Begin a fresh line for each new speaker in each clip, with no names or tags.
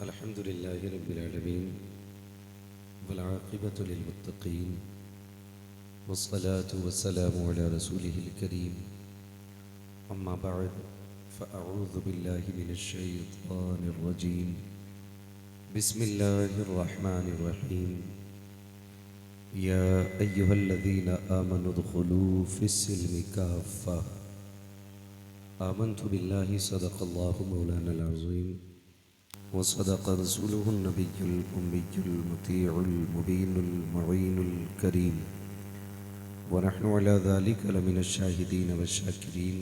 अल्हम्दुलिल्लाहि रब्बिल आलमीन वल आक़िबतु लिल मुत्तक़ीन वस्सलातु वस्सलामु अला रसूलिहिल करीम अम्मा बअद फ़अऊज़ु बिल्लाहि मिनश शैतानिर रजीम बिस्मिल्लाहिर रहमानिर रहीम या अय्युहल्लज़ीना आमनु उद्ख़ुलू फ़िस्सिल्मि काफ़्फ़ा आमन्तु बिल्लाहि सदक़ल्लाहु मौलानल अज़ीम वसदक़ रसूलुहुन नबियुल उम्मियुल मुतीउल मुबीनुल मुईनुल करीम व नहनु अला ज़ालिका लमिनश शाहिदीन वश्शाकिरीन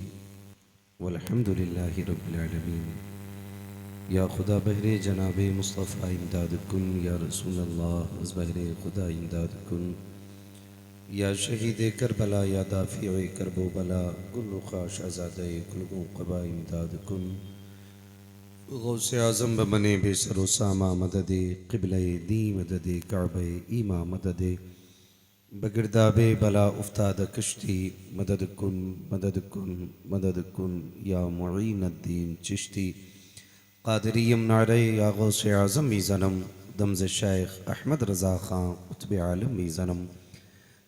वल्हम्दुलिल्लाहि रब्बिल आलमीन। या खुदा बहरे जनाबे मुस्तफ़ा इमदाद कुन, या रसूल अल्लाह अज़ बहरे खुदा इमदाद कुन, या शहीद करबला, या दाफ़िए करबो बला, गुल ख़ाश आज़ादे कुलगो क़बा इमदाद कुन। गौसे आज़म बने बेसरो सामा मददे क़िबले दी मददे काबे ईमा मददे बगिरदाबे बला उफ्ताद कश्ती मदद कुन मदद कुन मदद कुन या मुईनुद्दीन चिश्ती क़ादिरियम नारे या गौसे आज़म मीज़नम दमज़ शेख अहमद रज़ा ख़ां उतबे आलम मीज़नम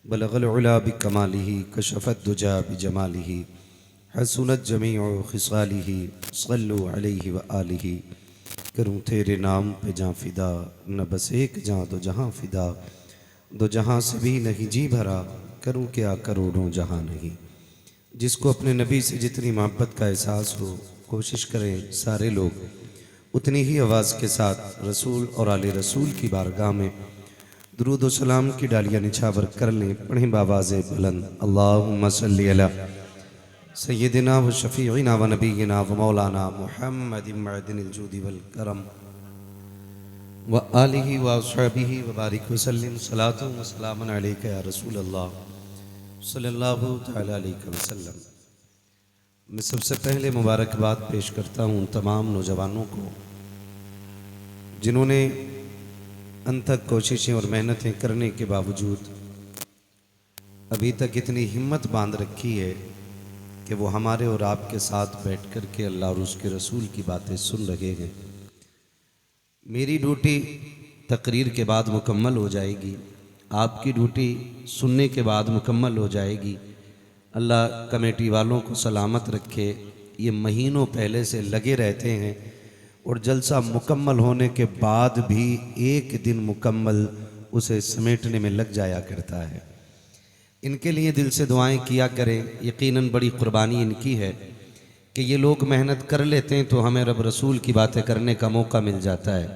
बलगल उला बिकमालिही कशफ़त दुजा बिजमालिही हसनत जमीउ खिसालिही सल्लु अलैहि व आलिही। करूँ तेरे नाम पे जाँ फ़िदा, न बस एक जाँ दो जहाँ फ़िदा, दो जहाँ से भी नहीं जी भरा, करूँ क्या करोड़ों जहाँ नहीं। जिसको अपने नबी से जितनी मोहब्बत का एहसास हो, कोशिश करें सारे लोग उतनी ही आवाज़ के साथ रसूल और आले रसूल की बारगाह में दुरूद व सलाम की डालियाँ निछावर कर लें। पढ़ें बावाज़ बुलंद अल्लाहुम्मा सल्ली अला सय्यदिना व शफ़ीइना व नबीना व मौलाना मुहम्मदिन मअदिनिल जूदि वल करम व आलिहि व अस्हाबिहि व बारिक वसल्लिम सलातु व सलामुन अलैका या रसूल अल्लाह सल्लल्लाहु तआला अलैहि वसल्लम। मैं सबसे पहले मुबारकबाद पेश करता हूँ तमाम नौजवानों को जिन्होंने अनथक कोशिशें और मेहनतें करने के बावजूद अभी तक इतनी हिम्मत बांध रखी है कि वो हमारे और आपके साथ बैठ कर के अल्लाह और उसके रसूल की बातें सुन रहे हैं। मेरी ड्यूटी तकरीर के बाद मुकम्मल हो जाएगी, आपकी ड्यूटी सुनने के बाद मुकम्मल हो जाएगी। अल्लाह कमेटी वालों को सलामत रखे। ये महीनों पहले से लगे रहते हैं और जलसा मुकम्मल होने के बाद भी एक दिन मुकम्मल उसे समेटने में लग जाया करता है। इनके लिए दिल से दुआएं किया करें। यकीनन बड़ी कुर्बानी इनकी है कि ये लोग मेहनत कर लेते हैं तो हमें रब रसूल की बातें करने का मौका मिल जाता है।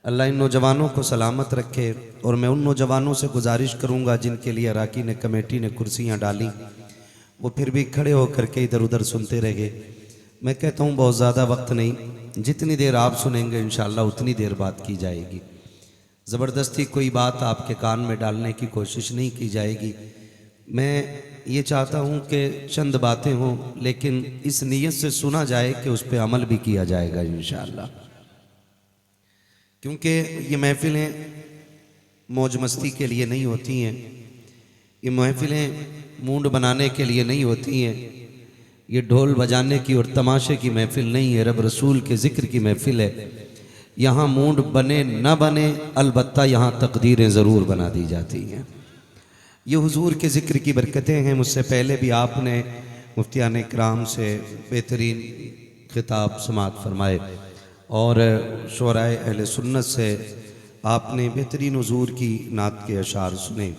अल्लाह इन नौजवानों को सलामत रखे। और मैं उन नौजवानों से गुजारिश करूंगा जिनके लिए अराकीन ने कमेटी ने कुर्सियां डाली, वो फिर भी खड़े होकर के इधर उधर सुनते रहे। मैं कहता हूँ बहुत ज़्यादा वक्त नहीं, जितनी देर आप सुनेंगे इंशाअल्लाह उतनी देर बात की जाएगी। ज़बरदस्ती कोई बात आपके कान में डालने की कोशिश नहीं की जाएगी। मैं ये चाहता हूँ कि चंद बातें हों लेकिन इस नीयत से सुना जाए कि उस पर अमल भी किया जाएगा इंशाअल्लाह। क्योंकि ये महफ़िलें मौज मस्ती के लिए नहीं होती हैं, ये महफ़िलें मूड बनाने के लिए नहीं होती हैं, ये ढोल बजाने की और तमाशे की महफ़िल नहीं है, रब रसूल के ज़िक्र की महफ़िल है। यहाँ मूड बने न बने अलबत्ता यहाँ तकदीरें ज़रूर बना दी जाती हैं। ये हुजूर के ज़िक्र की बरकतें हैं। मुझसे पहले भी आपने मुफ्तियान इकराम से बेहतरीन खिताब समात फरमाए और शुअराए अहले सुन्नत से आपने बेहतरीन हुजूर की नात के अशार सुने।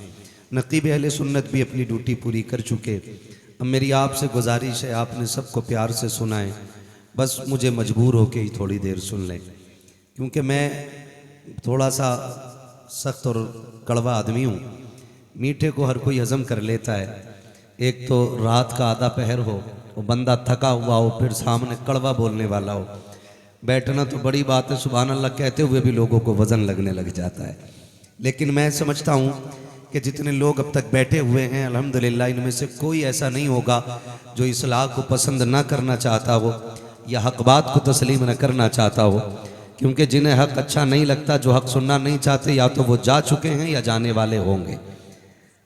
नक़ीब अहले सुन्नत भी अपनी ड्यूटी पूरी कर चुके। अब मेरी आपसे गुजारिश है, आपने सबको प्यार से सुनाए, बस मुझे मजबूर होके ही थोड़ी देर सुन लें क्योंकि मैं थोड़ा सा सख्त और कड़वा आदमी हूँ। मीठे को हर कोई हज़म कर लेता है। एक तो रात का आधा पहर हो, वो बंदा थका हुआ हो, फिर सामने कड़वा बोलने वाला हो, बैठना तो बड़ी बात है, सुभान अल्लाह कहते हुए भी लोगों को वज़न लगने लग जाता है। लेकिन मैं समझता हूँ कि जितने लोग अब तक बैठे हुए हैं अल्हम्दुलिल्लाह इनमें से कोई ऐसा नहीं होगा जो इस्लाह को पसंद ना करना चाहता हो या हक़ बात को तस्लीम न करना चाहता हो। क्योंकि जिन्हें हक़ अच्छा नहीं लगता, जो हक़ सुनना नहीं चाहते, या तो वो जा चुके हैं या जाने वाले होंगे।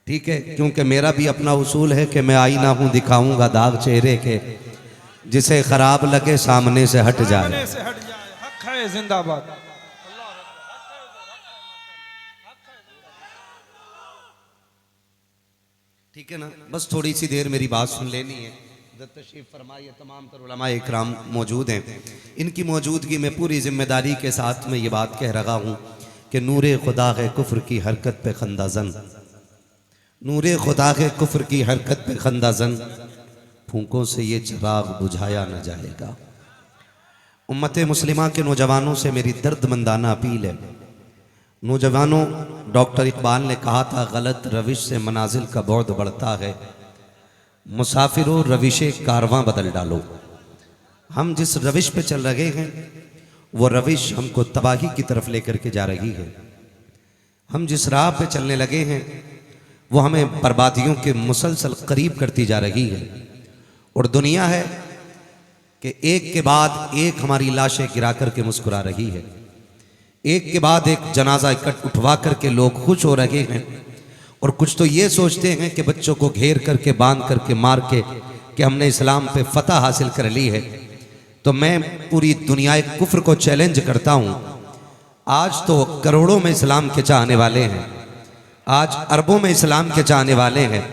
ठीक है, क्योंकि मेरा भी अपना उसूल है कि मैं आईना हूँ दिखाऊंगा दाग चेहरे के, जिसे खराब लगे सामने से हट जाए।
हक है जिंदाबाद।
ठीक है ना, बस थोड़ी सी देर मेरी बात सुन लेनी है। इधर तशरीफ फरमाइए, तमाम तर उलमा इकराम मौजूद हैं। इनकी मौजूदगी में पूरी जिम्मेदारी के साथ मैं ये बात कह रहा हूँ कि नूरे खुदा है कुफ्र की हरकत पे खंदाजन, नूरे खुदा है कुफ्र की हरकत पे खंदाजन, फूंकों से ये चिराग बुझाया न जाएगा। उम्मत मुस्लिमा के नौजवानों से मेरी दर्दमंदाना अपील है। नौजवानों, डॉक्टर इकबाल ने कहा था, गलत रविश से मनाजिल का बहुत बढ़ता है। मुसाफिरों, रविश कारवां बदल डालो। हम जिस रविश पे चल रहे हैं वो रविश हमको तबाही की तरफ लेकर के जा रही है। हम जिस राह पे चलने लगे हैं वो हमें बर्बादियों के मुसलसल करीब करती जा रही है। और दुनिया है कि एक के बाद एक हमारी लाशें गिरा करके मुस्कुरा रही है, एक के बाद एक जनाजा इकट्ठ उठवा करके लोग खुश हो रहे हैं। और कुछ तो ये सोचते हैं कि बच्चों को घेर करके, बांध करके, मार के कि हमने इस्लाम पे फतह हासिल कर ली है। तो मैं पूरी दुनिया कुफ्र को चैलेंज करता हूँ। आज तो करोड़ों में इस्लाम के चाहने वाले हैं, आज अरबों में इस्लाम के चाहने वाले हैं।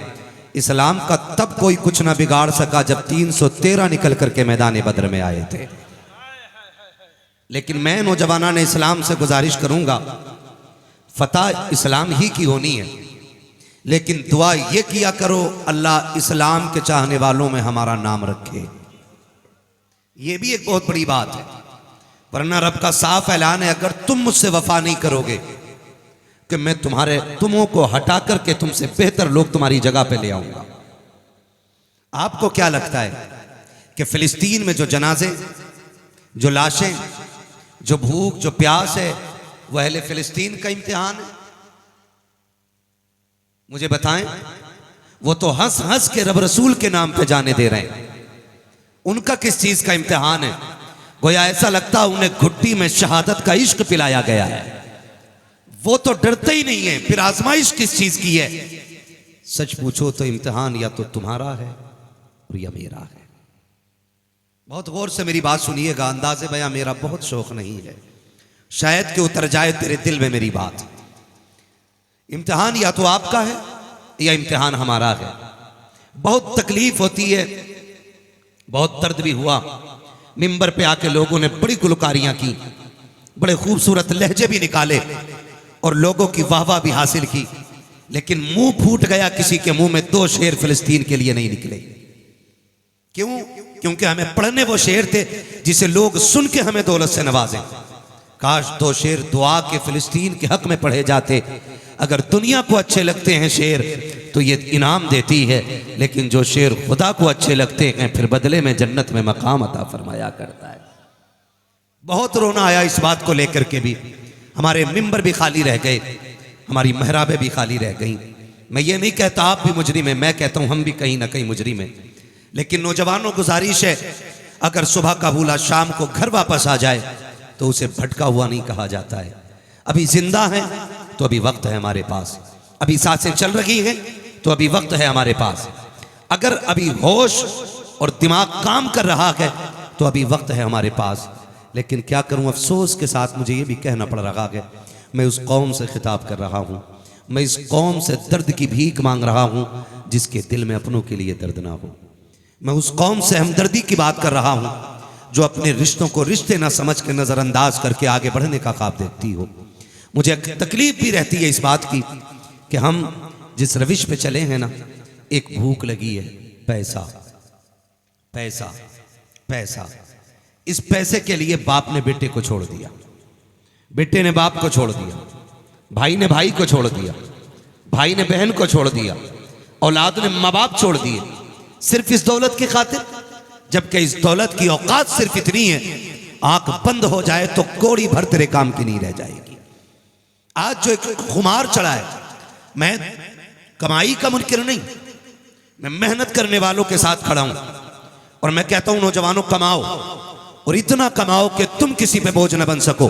इस्लाम का तब कोई कुछ ना बिगाड़ सका जब 313 निकल करके मैदान बद्र में आए थे। लेकिन मैं नौजवाना इस्लाम से गुजारिश करूंगा, फतह इस्लाम ही की होनी है, लेकिन दुआ ये किया करो, अल्लाह इस्लाम के चाहने वालों में हमारा नाम रखे। ये भी एक बहुत बड़ी बात है, वरना रब का साफ ऐलान है, अगर तुम मुझसे वफा नहीं करोगे कि मैं तुमों को हटा करके तुमसे बेहतर लोग तुम्हारी जगह पे ले आऊंगा। आपको क्या लगता है कि फिलिस्तीन में जो जनाजे, जो लाशें, जो भूख, जो प्यास है, वह अहले फिलिस्तीन का इम्तिहान है? मुझे बताएं। वो तो हंस हंस के रब रसूल के नाम पे जाने दे रहे हैं, उनका किस चीज का इम्तिहान है? गोया ऐसा लगता है उन्हें घुट्टी में शहादत का इश्क पिलाया गया है। वो तो डरते ही नहीं है, फिर आजमाइश किस चीज की है? सच पूछो तो इम्तिहान या तो तुम्हारा है और या मेरा है। बहुत गौर से मेरी बात सुनिएगा, अंदाज़े बयां मेरा बहुत शौक नहीं है, शायद कि उतर जाए तेरे दिल में मेरी बात। इम्तिहान या तो आपका है या इम्तिहान हमारा है। बहुत तकलीफ होती है, बहुत दर्द भी हुआ। मिंबर पे आके लोगों ने बड़ी गुलकारियां की, बड़े खूबसूरत लहजे भी निकाले और लोगों की वाहवाह भी हासिल की, लेकिन मुंह फूट गया किसी के मुंह में, 2 शेर फिलिस्तीन के लिए नहीं निकले। क्यों? क्योंकि हमें पढ़ने वो शेर थे जिसे लोग सुन के हमें दौलत से नवाजें। काश 2 शेर दुआ के फिलिस्तीन के हक में पढ़े जाते। अगर दुनिया को अच्छे लगते हैं शेर तो ये इनाम देती है, लेकिन जो शेर खुदा को अच्छे लगते हैं फिर बदले में जन्नत में मकाम अता फरमाया करता है। बहुत रोना आया इस बात को लेकर के भी। हमारे मिंबर भी खाली रह गए, हमारी महराबें भी खाली रह गई। मैं ये नहीं कहता आप भी मुजरिम हैं, मैं कहता हूं हम भी कहीं ना कहीं मुजरिम हैं। लेकिन नौजवानों गुजारिश है, अगर सुबह का भूला शाम को घर वापस आ जाए तो उसे भटका हुआ नहीं कहा जाता है। अभी जिंदा है तो अभी वक्त है हमारे पास, अभी सांसें चल रही हैं तो अभी वक्त है हमारे पास, अगर अभी होश और दिमाग काम कर रहा है तो अभी वक्त है हमारे पास। लेकिन क्या करूं, अफसोस के साथ मुझे ये भी कहना पड़ रहा है, मैं उस कौम से खिताब कर रहा हूं, मैं इस कौम से दर्द की भीख मांग रहा हूं जिसके दिल में अपनों के लिए दर्द ना हो। मैं उस कौम से हमदर्दी की बात कर रहा हूं जो अपने रिश्तों को रिश्ते ना समझ के नजरअंदाज करके आगे बढ़ने का ख्वाब देखती हो। मुझे तकलीफ भी रहती है इस बात की कि हम जिस रविश पे चले हैं ना, एक भूख लगी है, पैसा पैसा पैसा। इस पैसे के लिए बाप ने बेटे को छोड़ दिया, बेटे ने बाप को छोड़ दिया, भाई ने भाई को छोड़ दिया, भाई ने बहन को छोड़ दिया, औलाद ने माँ बाप छोड़ दिए, सिर्फ इस दौलत की खातिर। जबकि इस दौलत की औकात सिर्फ इतनी है, आंख बंद हो जाए तो कौड़ी भर तेरे काम की नहीं रह जाएगी। आज जो एक खुमार चढ़ा है, मैं कमाई का मुनकिर नहीं, मैं मेहनत करने वालों के साथ खड़ा हूं और मैं कहता हूं नौजवानों कमाओ, और इतना कमाओ कि तुम किसी पे बोझ न बन सको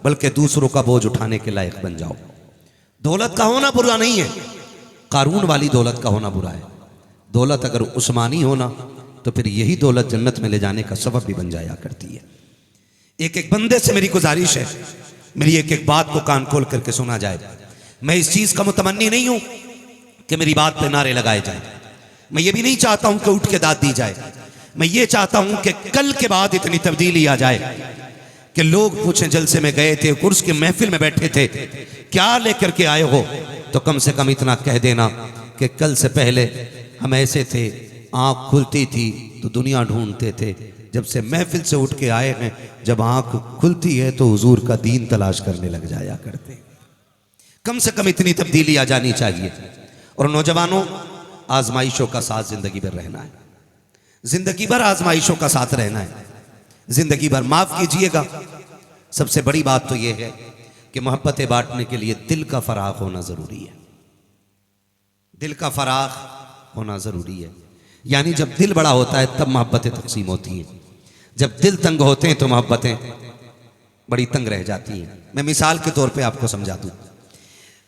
बल्कि दूसरों का बोझ उठाने के लायक बन जाओ। दौलत का होना बुरा नहीं है, कारून वाली दौलत का होना बुरा है। दौलत अगर उस्मानी होना तो फिर यही दौलत जन्नत में ले जाने का सबब भी बन जाया करती है। एक एक बंदे से मेरी गुजारिश है, मेरी एक एक बात को कान खोल करके सुना जाए। मैं इस चीज का मुतमन्नी नहीं हूं कि मेरी बात पे नारे लगाए जाए। मैं ये भी नहीं चाहता हूं कि उठ के दाद दी जाए। मैं ये चाहता हूं कि कल के बाद इतनी तब्दीली आ जाए कि लोग पूछें जलसे में गए थे, कुर्स की महफिल में बैठे थे, क्या लेकर के आए हो? तो कम से कम इतना कह देना कि कल से पहले हम ऐसे थे, आंख खुलती थी तो दुनिया ढूंढते थे, जब से महफिल से उठ के आए हैं, जब आंख खुलती है तो हुजूर का दीन तलाश करने लग जाया करते। कम से कम इतनी तब्दीली आ जानी चाहिए। और नौजवानों, आजमाइशों का साथ जिंदगी भर रहना है, जिंदगी भर आजमाइशों का साथ रहना है, जिंदगी भर। माफ कीजिएगा, सबसे बड़ी बात तो यह है कि मोहब्बतें बांटने के लिए दिल का फराग होना जरूरी है। दिल का फराग होना जरूरी है, यानी जब दिल बड़ा होता है तब मोहब्बतें तकसीम होती हैं। जब दिल तंग होते हैं तो मोहब्बतें बड़ी तंग रह जाती हैं। मैं मिसाल के तौर पे आपको समझा दूं।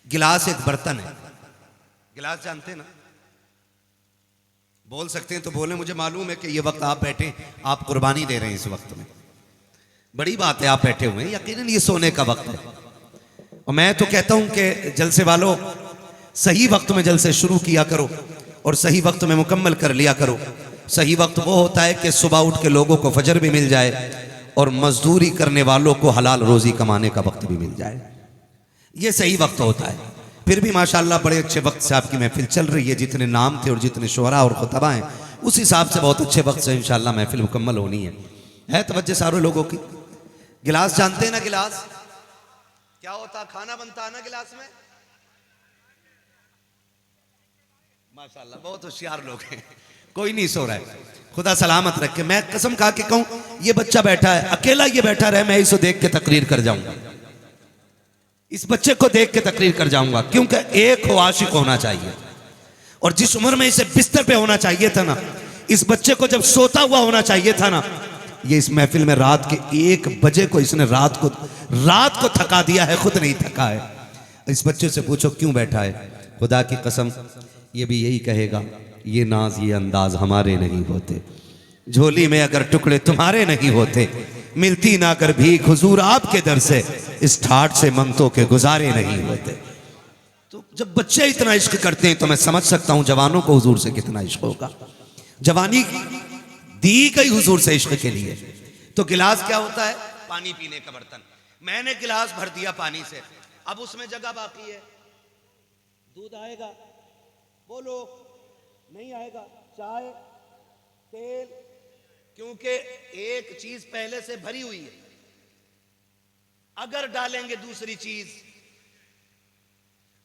गिलास एक बर्तन है, गिलास जानते हैं ना? बोल सकते हैं तो बोले, मुझे मालूम है कि ये वक्त आप बैठे, आप कुर्बानी दे रहे हैं इस वक्त में, बड़ी बात है, आप बैठे हुए हैं, यकीनन ये सोने का वक्त है। और मैं तो कहता हूं कि जलसे वालों, सही वक्त में जलसे शुरू किया करो और सही वक्त में मुकम्मल कर लिया करो। सही वक्त वो होता है कि सुबह उठ के लोगों को फजर भी मिल जाए और मजदूरी करने वालों को हलाल रोजी कमाने का वक्त भी मिल जाए, ये सही वक्त होता है। फिर भी माशाल्लाह बड़े अच्छे वक्त से आपकी महफिल चल रही है, जितने नाम थे और जितने शुरा और खुतबा हैं उस हिसाब से बहुत अच्छे वक्त से इंशाल्लाह महफिल मुकम्मल होनी है तवज्जो सारे लोगों की। गिलास जानते हैं ना? गिलास क्या होता? खाना बनता है ना गिलास में। माशाल्लाह बहुत होशियार लोग हैं, कोई नहीं सो रहा है, खुदा सलामत रखे। मैं कसम खा के कहूं, ये बच्चा बैठा है, अकेला ये बैठा रहे, मैं इसे देख के तकरीर कर जाऊंगा, इस बच्चे को देख के तकरीर कर जाऊंगा, क्योंकि एक हो आशिक होना चाहिए। और जिस उम्र में इसे बिस्तर पे होना चाहिए था ना, इस बच्चे को जब सोता हुआ होना चाहिए था ना, ये इस महफिल में रात के 1 बजे को इसने रात को थका दिया है, खुद नहीं थका है। इस बच्चे से पूछो क्यों बैठा है, खुदा की कसम ये भी यही कहेगा, ये नाज ये अंदाज हमारे नहीं होते, झोली में अगर टुकड़े तुम्हारे नहीं होते, मिलती ना कर भीख हुजूर आपके दर से, इस ठाठ से मंगतों के गुजारे नहीं होते। तो जब बच्चे इतना इश्क करते हैं तो मैं समझ सकता हूं जवानों को हुजूर से कितना इश्क होगा। जवानी दी गई हुजूर से इश्क के लिए। तो गिलास क्या होता है? पानी पीने का बर्तन। मैंने गिलास भर दिया पानी से, अब उसमें जगह बाकी है, दूध आएगा? बोलो, नहीं आएगा। चाय, तेल, क्योंकि एक चीज पहले से भरी हुई है। अगर डालेंगे दूसरी चीज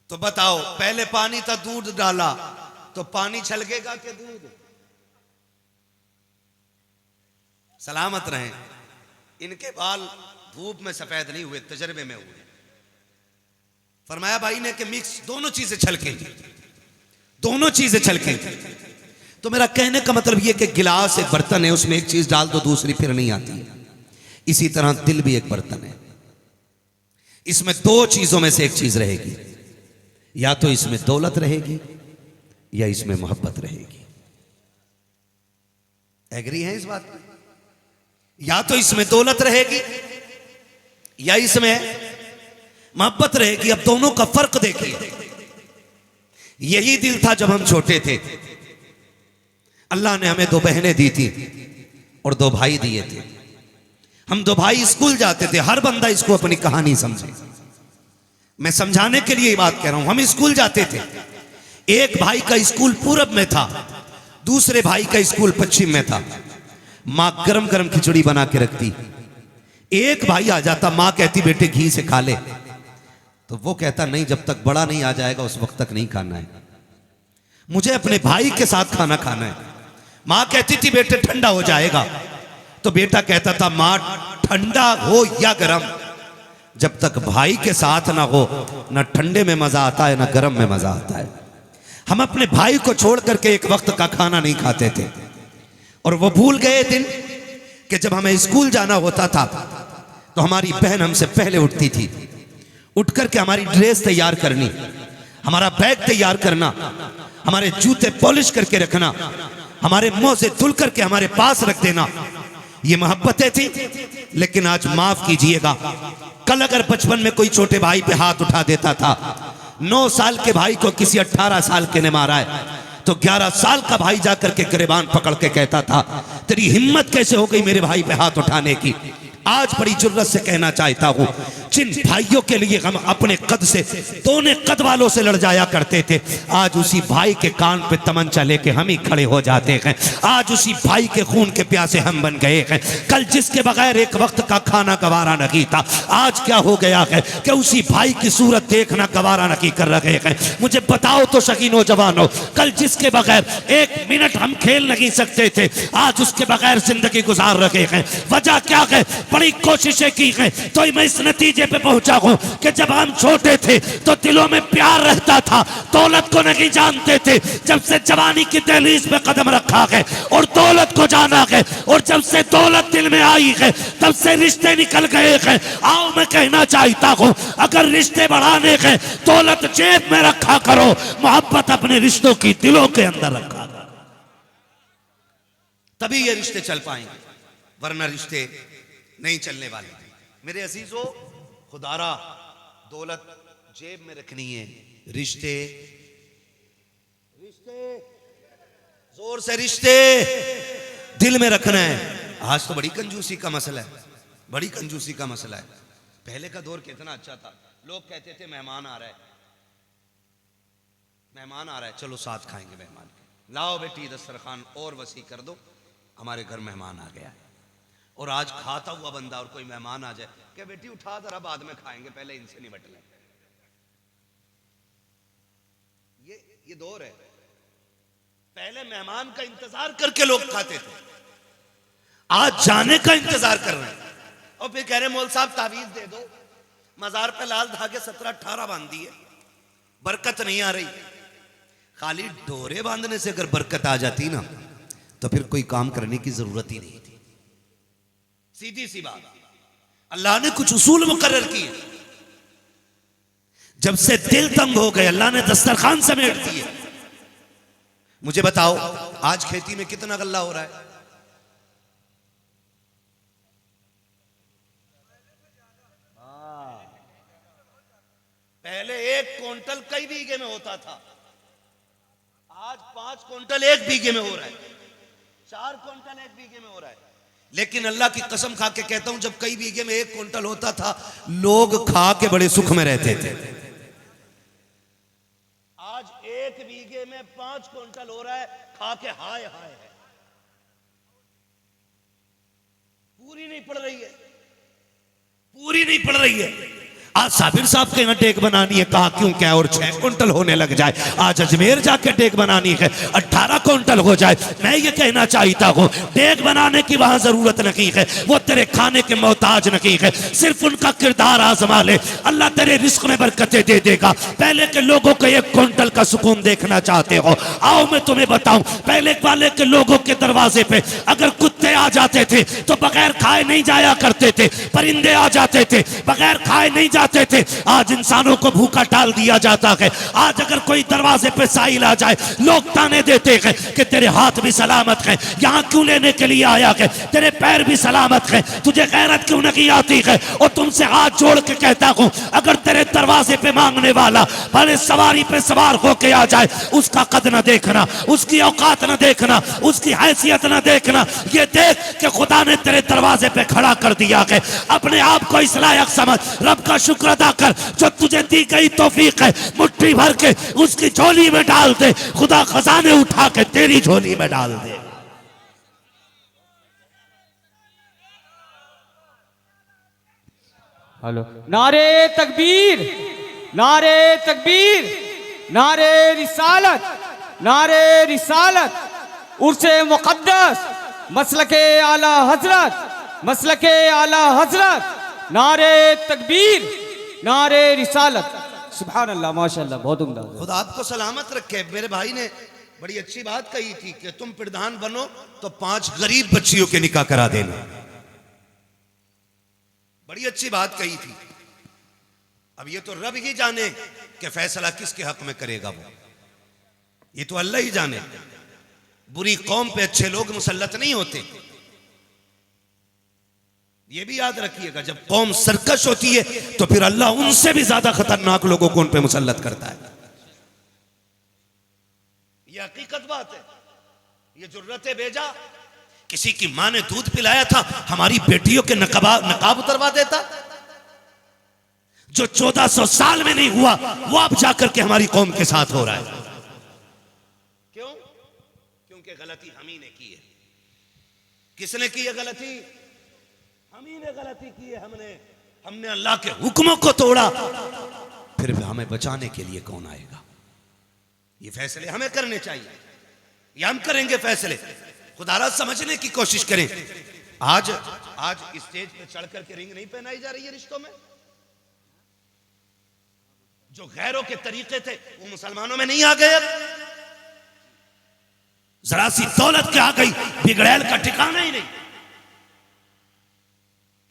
तो बताओ, पहले पानी था, दूध डाला तो पानी छलकेगा कि दूध? सलामत रहें, इनके बाल धूप में सफेद नहीं हुए, तजर्बे में हुए। फरमाया भाई ने कि मिक्स दोनों चीजें छलकेंगी, दोनों चीजें छलकेंगी। तो मेरा कहने का मतलब यह कि गिलास एक बर्तन है, उसमें एक चीज डाल दो दूसरी फिर नहीं आती है। इसी तरह दिल भी एक बर्तन है, इसमें 2 चीजों में से एक चीज रहेगी, या तो इसमें दौलत रहेगी या इसमें मोहब्बत रहेगी। एग्री है इस बात में? या तो इसमें दौलत रहेगी या इसमें मोहब्बत रहेगी। अब दोनों का फर्क देखिए। यही दिल था जब हम छोटे थे, अल्लाह ने हमें 2 बहनें दी थी और 2 भाई दिए थे। हम 2 भाई स्कूल जाते थे। हर बंदा इसको अपनी कहानी समझे, मैं समझाने के लिए ये बात कह रहा हूं। हम स्कूल जाते थे, एक भाई का स्कूल पूरब में था, दूसरे भाई का स्कूल पश्चिम में था। मां गरम गरम खिचड़ी बना के रखती, एक भाई आ जाता, मां कहती बेटे घी से खा ले, तो वो कहता नहीं, जब तक बड़ा नहीं आ जाएगा उस वक्त तक नहीं खाना है, मुझे अपने भाई के साथ खाना खाना है। मां कहती थी बेटे ठंडा हो जाएगा, तो बेटा कहता था मां ठंडा हो या गरम, जब तक भाई के साथ ना हो ना ठंडे में मजा आता है ना गरम में मजा आता है। हम अपने भाई को छोड़ करके एक वक्त का खाना नहीं खाते थे, और वो भूल गए दिन कि जब हमें स्कूल जाना होता था तो हमारी बहन हमसे पहले उठती थी, उठ करके हमारी ड्रेस तैयार करनी, हमारा बैग तैयार करना, हमारे जूते पॉलिश करके रखना, हमारे मुंह से धुल करके हमारे पास रख देना, ये मोहब्बतें थी। लेकिन आज माफ कीजिएगा, कल अगर बचपन में कोई छोटे भाई पे हाथ उठा देता था, 9 साल के भाई को किसी 18 साल के ने मारा है, तो 11 साल का भाई जाकर के गिरबान पकड़ के कहता था तेरी हिम्मत कैसे हो गई मेरे भाई पे हाथ उठाने की। आज बड़ी जुर्रत से कहना चाहता हूं, जिन भाइयों के लिए हम अपने कद से दोने कद वालों से लड़ जाया करते थे, आज उसी भाई के कान पे तमंचा लेके हम ही खड़े हो जाते हैं। आज उसी भाई के खून के प्यासे हम बन गए हैं। कल जिसके बगैर एक वक्त का खाना गवारा नहीं था, आज क्या हो गया है कि उसी भाई की सूरत देखना गवारा नहीं कर रहे हैं। मुझे बताओ तो सही नौजवानों, कल जिसके बगैर 1 मिनट हम खेल नहीं सकते थे, आज उसके बगैर जिंदगी गुजार रहे हैं। वजह क्या है? बड़ी कोशिशें की हैं, तो मैं इस नतीजे पे पहुंचा हूं कि जब हम छोटे थे तो दिलों में प्यार रहता था, दौलत को नहीं जानते थे। जब से जवानी की दहलीज पे कदम रखा है और दौलत को जाना है, और जब से दौलत दिल में आई है तब से रिश्ते निकल गए हैं। आओ मैं कहना चाहता हूं, अगर रिश्ते बढ़ाने हैं, दौलत जेब में रखा करो, मोहब्बत अपने रिश्तों की दिलों के अंदर रखा करो, तभी ये रिश्ते चल पाएंगे, वरना रिश्ते नहीं चलने वाले। मेरे अजीजों, खुदारा दौलत जेब में रखनी है, रिश्ते जोर से रिश्ते दिल में रखना है। आज तो बड़ी कंजूसी का मसला है, बड़ी कंजूसी का मसला है। पहले का दौर कितना अच्छा था, लोग कहते थे मेहमान आ रहा है, मेहमान आ रहा है, चलो साथ खाएंगे मेहमान के, लाओ बेटी दस्तरखान और वसी कर दो, हमारे घर मेहमान आ गया है। और आज खाता हुआ बंदा और कोई मेहमान आ जाए, क्या बेटी उठा जरा बाद में खाएंगे, पहले इनसे निपट लें। ये दौर है। पहले मेहमान का इंतजार करके लोग खाते थे, आज जाने का इंतजार कर रहे हैं। और फिर कह रहे मौल साहब तावीज दे दो, मजार पे लाल धागे 17-18 बांध दिए, बरकत नहीं आ रही। खाली डोरे बांधने से अगर बरकत आ जाती ना, तो फिर कोई काम करने की जरूरत ही नहीं थी। सीधी सी बात, अल्लाह ने कुछ उसूल मुकर्रर किए। जब से दिल तंग हो गए, अल्लाह ने दस्तरखान समेट दिए। मुझे बताओ, आज खेती में कितना गल्ला हो रहा है? पहले 1 क्विंटल कई बीघे में होता था, आज 5 क्विंटल 1 बीघे में हो रहा है, 4 क्विंटल 1 बीघे में हो रहा है। लेकिन अल्लाह की कसम खा के कहता हूं, जब कई बीघे में 1 क्विंटल होता था, लोग खा के बड़े सुख में रहते थे। आज 1 बीघे में 5 क्विंटल हो रहा है, खा के हाय हाय है। पूरी नहीं पड़ रही है, पूरी नहीं पड़ रही है। आज साबिर साहब के यहाँ टेक बनानी है, कहा क्यों क्या, और 6 क्विंटल होने लग जाए। आज अजमेर जाके टेक बनानी है, 18 क्विंटल हो जाए। मैं ये कहना चाहता हूँ, टेक बनाने की वहां जरूरत नहीं है, वो तेरे खाने के मोहताज नहीं है, सिर्फ उनका किरदार आजमा ले, अल्लाह तेरे रिस्क में बरकतें दे देगा। पहले के लोगों को 1 क्विंटल का सुकून देखना चाहते हो, आओ मैं तुम्हें बताऊं, पहले वाले के लोगों के दरवाजे पे अगर कुत्ते आ जाते थे तो बगैर खाए नहीं जाया करते थे, परिंदे आ जाते थे बगैर खाए नहीं जाते थे। आज इंसानों को भूखा टाल दिया जाता है। आज अगर कोई दरवाजे पे साइल आ जाए, लोग ताने देते हैं कि तेरे हाथ भी सलामत हैं, यहाँ क्यों लेने के लिए आया है, तेरे पैर भी सलामत हैं, तुझे गैरत क्यों नहीं आती है। और तुमसे हाथ जोड़ के कहता हूं, अगर तेरे दरवाजे पे मांगने वाला भले सवारी पे सवार होके आ जाए, उसका कद न देखना, उसकी औकात न देखना, उसकी हैसियत न देखना, ये देख कि खुदा ने तेरे दरवाजे पे खड़ा कर दिया है। अपने आप को इस लायक समझ, रब का शुक्र अदा कर जो तुझे दी गई तौफीक है, मुट्ठी भर के उसकी झोली में डाल दे, खुदा खजाने उठा के तेरी झोली में डाल दे।
हेलो, नारे तकबीर, नारे तकबीर, नारे रिसालत, नारे रिसालत, उर्से मुक़द्दस, मसलके आला हजरत, मसलके आला हजरत, नारे तकबीर, नारे रिसालत। सुभान अल्लाह, माशाअल्लाह, बहुत उम्दा।
खुदा आपको सलामत रखे। मेरे भाई ने बड़ी अच्छी बात कही थी कि तुम प्रधान बनो तो 5 गरीब बच्चियों के निकाह करा देना। बड़ी अच्छी बात कही थी। अब ये तो रब ही जाने कि फैसला किसके हक में करेगा, वो ये तो अल्लाह ही जाने। बुरी कौम पे अच्छे लोग मुसल्लत नहीं होते। ये भी याद रखिएगा, जब कौम सरकश होती है तो फिर अल्लाह उनसे भी ज्यादा खतरनाक लोगों को उन पे मुसल्लत करता है। ये हकीकत बात है। ये जुर्रते भेजा, किसी की मां ने दूध पिलाया था, हमारी बेटियों के नकाब उतरवा देता। जो 1400 साल में नहीं हुआ वो अब जाकर के हमारी कौम के साथ हो रहा है। क्यों? क्योंकि गलती हम ही ने की है। किसने की है गलती? हम ही ने गलती की है। हमने अल्लाह के हुक्मों को तोड़ा, फिर हमें बचाने के लिए कौन आएगा? ये फैसले हमें करने चाहिए, ये हम करेंगे फैसले। खुदारा समझने की कोशिश करें। आज स्टेज पे चढ़ करके रिंग नहीं पहनाई जा रही है रिश्तों में। जो गैरों के तरीके थे वो मुसलमानों में नहीं आ गए। जरा सी दौलत के आ गई, बिगड़ैल का ठिकाना ही नहीं।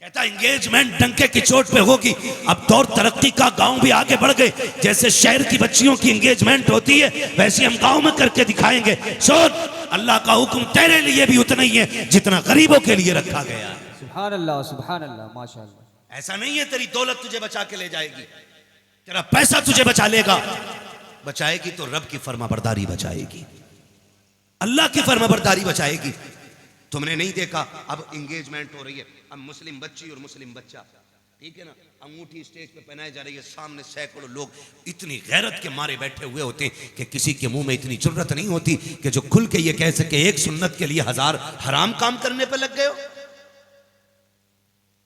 कहता एंगेजमेंट डंके की चोट पे होगी। अब दौर तरक्की का, गांव भी आगे बढ़ गए। जैसे शहर की बच्चियों की एंगेजमेंट होती है वैसे हम गांव में करके दिखाएंगे। सुन, अल्लाह का हुक्म तेरे लिए भी उतना ही है जितना गरीबों के लिए रखा गया है।
सुभान अल्लाह, सुभान अल्लाह, माशाअल्लाह।
ऐसा नहीं है तेरी दौलत तुझे बचा के ले जाएगी, तेरा पैसा तुझे बचा लेगा। बचाएगी तो रब की फर्माबरदारी बचाएगी, अल्लाह की फर्माबरदारी बचाएगी। तुमने नहीं देखा अब एंगेजमेंट हो रही है, अब मुस्लिम बच्ची और मुस्लिम बच्चा, ठीक है ना, अंगूठी स्टेज पे पहनाई जा रही है, सामने सैकड़ों लोग इतनी गैरत के मारे बैठे हुए होते हैं कि किसी के मुंह में इतनी जुर्रत नहीं होती कि जो खुल के ये कह सके एक सुन्नत के लिए 1000 हराम काम करने पे लग गए हो।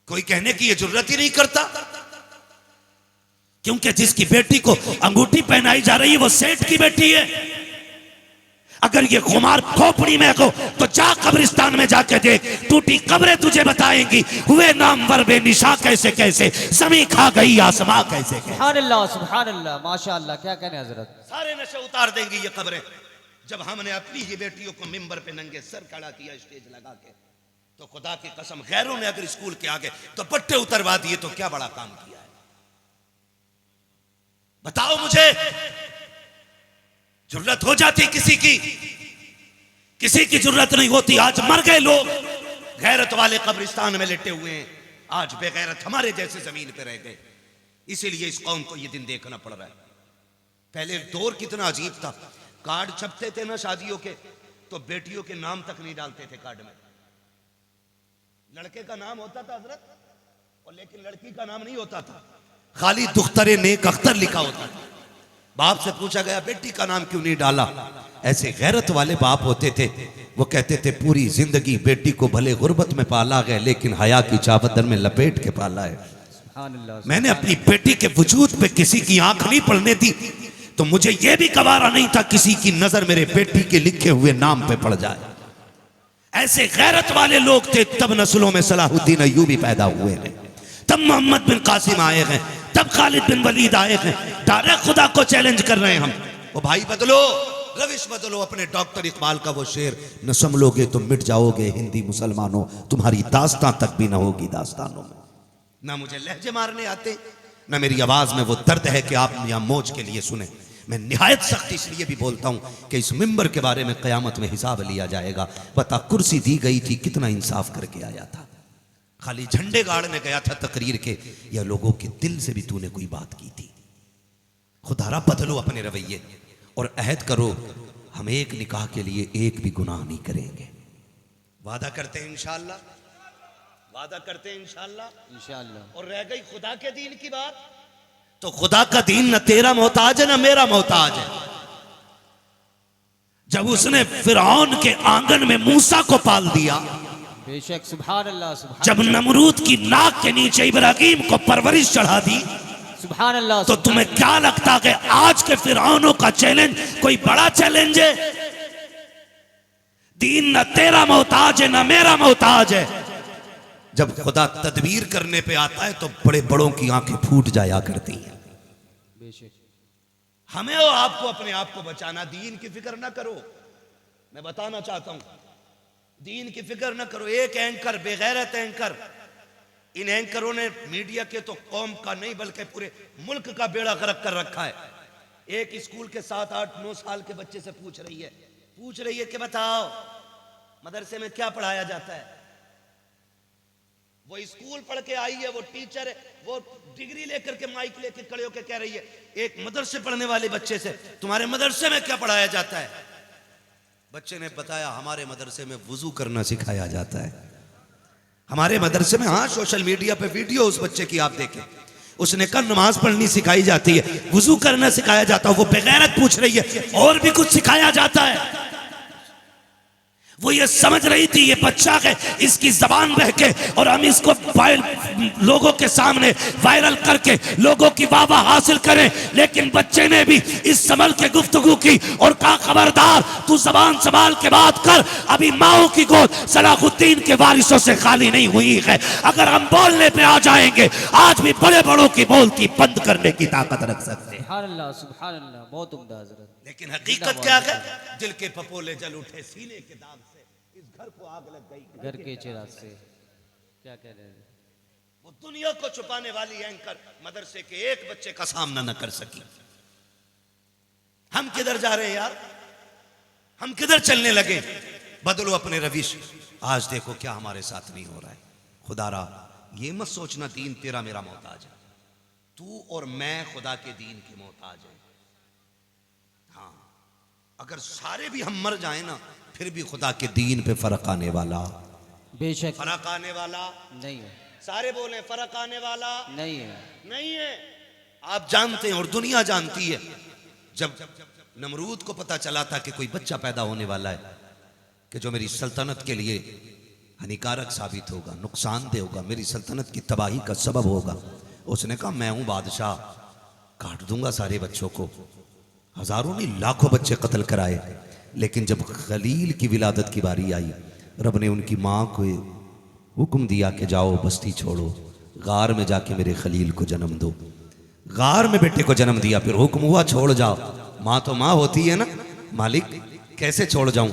कोई कहने की ये जुर्रत ही नहीं करता, क्योंकि जिसकी बेटी को अंगूठी पहनाई जा रही है वो सेठ की बेटी है। अगर ये खुमार खोपड़ी में हो तो जा कब्रिस्तान में जाके देख, टूटी कब्रें तुझे बताएंगी हुए नामवर बेनिशा कैसे कैसे, जमीन खा गई आसमां कैसे कैसे।
सुभान अल्लाह, सुभान अल्लाह, माशाअल्लाह, क्या कहने हजरत।
सारे नशे उतार देंगी ये कब्रें। जब हमने अपनी ही बेटियों को मिंबर पे नंगे सर खड़ा किया स्टेज लगा के, तो खुदा की कसम गैरों ने अगर स्कूल के आगे तो पट्टे उतरवा दिए तो क्या बड़ा काम किया है। बताओ मुझे, जुर्रत हो जाती किसी की जुर्रत नहीं होती। आज मर गए लोग, गैरत वाले कब्रिस्तान में लेटे हुए हैं, आज बेगैरत हमारे जैसे जमीन पे रह गए। इसीलिए इस कौम को ये दिन देखना पड़ रहा है। पहले दौर कितना अजीब था, कार्ड छपते थे ना शादियों के, तो बेटियों के नाम तक नहीं डालते थे कार्ड में। लड़के का नाम होता था हजरत, और लेकिन लड़की का नाम नहीं होता था, खाली दुख्तरे नेक अख्तर लिखा होता था। बाप से पूछा गया बेटी का नाम क्यों नहीं डाला? ऐसे गैरत वाले बाप होते थे, वो कहते थे पूरी जिंदगी बेटी को भले गुर्बत में पाला गया लेकिन हया की चावदर में लपेट के पाला है। मैंने अपनी बेटी के वजूद पे किसी की आंख नहीं पड़ने दी, तो मुझे यह भी गवारा नहीं था किसी की नजर मेरे बेटी के लिखे हुए नाम पे पड़ जाए। ऐसे गैरत वाले लोग थे, तब नस्लों में सलाहुद्दीन अय्यूबी पैदा हुए हैं, तब मोहम्मद बिन कासिम आए हैं, तब खालिद बिन वलीद आए हैं। डायरेक्ट खुदा को चैलेंज कर रहे हैं हम। ओ भाई बदलो, रविश बदलो। अपने डॉक्टर इकबाल का वो शेर, न संभलोगे तो मिट जाओगे हिंदी मुसलमानों, तुम्हारी दास्तां तक भी न होगी दास्तानों में। ना मुझे लहजे मारने आते, ना मेरी आवाज में वो दर्द है कि आप यहाँ मौज के लिए सुने। मैं निहायत सख्त इसलिए भी बोलता हूँ कि इस मिंबर के बारे में क़यामत में हिसाब लिया जाएगा। बता कुर्सी दी गई थी, कितना इंसाफ करके आया था? खाली झंडे गाड़ने गया था तकरीर के, या लोगों के दिल से भी तूने कोई बात की थी? खुदारा बदलो अपने रवैये और अहद करो, हम एक निकाह के लिए एक भी गुनाह नहीं करेंगे। वादा करते हैं इंशाअल्लाह, वादा करते हैं इंशाअल्लाह, इंशाअल्लाह। और रह गई खुदा के दीन की बात, तो खुदा का दीन न तेरा मोहताज है न मेरा मोहताज है। जब उसने फिरौन के आंगन में मूसा को पाल दिया,
बेशक, सुभान अल्लाह, सुभान।
जब नमरूद की नाक के नीचे इब्राहिम को परवरिश चढ़ा दी,
सुभान अल्लाह,
तो तुम्हें क्या लगता है आज के फिरौनों का चैलेंज कोई बड़ा चैलेंज है? दीन न तेरा मोहताज है न मेरा मोहताज है। जब खुदा तदबीर करने पे आता है तो बड़े बड़ों की आंखें फूट जाया करती हैं। हमें और आपको अपने आप को बचाना, दीन की फिक्र ना करो। मैं बताना चाहता हूं, दीन की फिक्र ना करो। एक एंकर, बेगैरत एंकर, इन एंकरों ने मीडिया के तो कौम का नहीं बल्कि पूरे मुल्क का बेड़ा गर्क कर रखा है। एक स्कूल के 7, 8, 9 साल के बच्चे से पूछ रही है कि बताओ मदरसे में क्या पढ़ाया जाता है?
वो स्कूल पढ़ के आई है, वो टीचर है, वो डिग्री लेकर के माइक लेकर खड़े होकर कह रही है एक मदरसे पढ़ने वाले बच्चे से, तुम्हारे मदरसे में क्या पढ़ाया जाता है? बच्चे ने बताया हमारे मदरसे में वुजू करना सिखाया जाता है। हमारे मदरसे में, हाँ सोशल मीडिया पे वीडियो उस बच्चे की आप देखें, उसने कहा नमाज पढ़नी सिखाई जाती है, वुजू करना सिखाया जाता है। वो बेगैरत पूछ रही है और भी कुछ सिखाया जाता है? वो ये समझ रही थी ये बच्चा है, इसकी जबान बह के और हम इसको लोगों के सामने वायरल करके लोगों की वाहवाह हासिल करें। लेकिन बच्चे ने भी इस संभल के गुफ्तगू की और कहा खबरदार तू जबान संभाल के बात कर, अभी माओ की गोद सलाहुद्दीन के वारिसों से खाली नहीं हुई है। अगर हम बोलने पे आ जाएंगे आज भी बड़े बड़ों की बोलती बंद करने की ताकत रख सकते हैं।
सुभान अल्लाह, सुभान अल्लाह, बहुत उम्दा हजरत।
लेकिन हकीकत क्या है? दिल के पपोले जल उठे सीने के दाग से, इस घर को आग लग गई
घर के चिराग से। क्या कह रहे हैं?
वो दुनिया को छुपाने वाली एंकर मदरसे के एक बच्चे का सामना न कर सकी। हम किधर जा रहे हैं यार? हम किधर चलने लगे? बदलो अपने रविश। आज देखो क्या हमारे साथ नहीं हो रहा है। खुदारा ये मत सोचना दीन तेरा मेरा मोहताज है, तू और मैं खुदा के दीन के मोहताज हैं। हाँ, अगर सारे भी हम मर जाए ना फिर भी खुदा के दीन पे फर्क आने वाला,
बेशक
फर्क आने वाला
नहीं है,
सारे बोले फर्क आने वाला
नहीं है।
नहीं है। आप जानते हैं और दुनिया जानती है, जब नमरूद को पता चला था कि कोई बच्चा पैदा होने वाला है कि जो मेरी सल्तनत के लिए हानिकारक साबित होगा, नुकसानदेह होगा, मेरी सल्तनत की तबाही का सबब होगा, उसने कहा मैं हूं बादशाह, काट दूंगा सारे बच्चों को। हजारों नहीं लाखों बच्चे कत्ल कराए। लेकिन जब खलील की विलादत की बारी आई, रब ने उनकी माँ को हुक्म दिया कि जाओ बस्ती छोड़ो, गार में जाके मेरे खलील को जन्म दो। गार में बेटे को जन्म दिया, फिर हुक्म हुआ छोड़ जाओ। माँ तो माँ होती है ना, मालिक कैसे छोड़ जाऊं?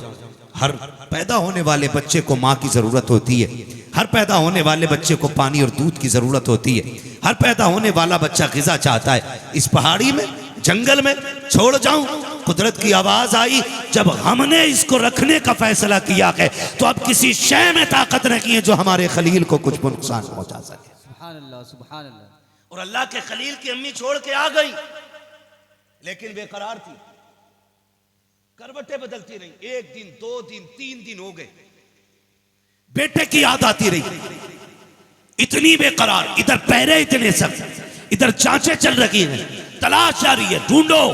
हर पैदा होने वाले बच्चे को माँ की जरूरत होती है, हर पैदा होने वाले बच्चे को पानी और दूध की जरूरत होती है, हर पैदा होने वाला बच्चा ग़िज़ा चाहता है। इस पहाड़ी में जंगल में छोड़ जाऊं? कुदरत की आवाज आई, जब हमने इसको रखने का फैसला किया है तो अब किसी शय में ताकत नहीं है जो हमारे खलील को कुछ नुकसान पहुंचा सके।
सुभान अल्लाह, सुभान अल्लाह।
और अल्लाह के खलील की अम्मी छोड़ के आ गई, लेकिन बेकरार थी, करवटें बदलती रही। एक दिन, 2 दिन, 3 दिन हो गए, बेटे की याद आती रही, इतनी बेकरार, इधर पैरे इतने सख्त, इधर जांचें चल रही हैं, तलाश जारी है, ढूंढो,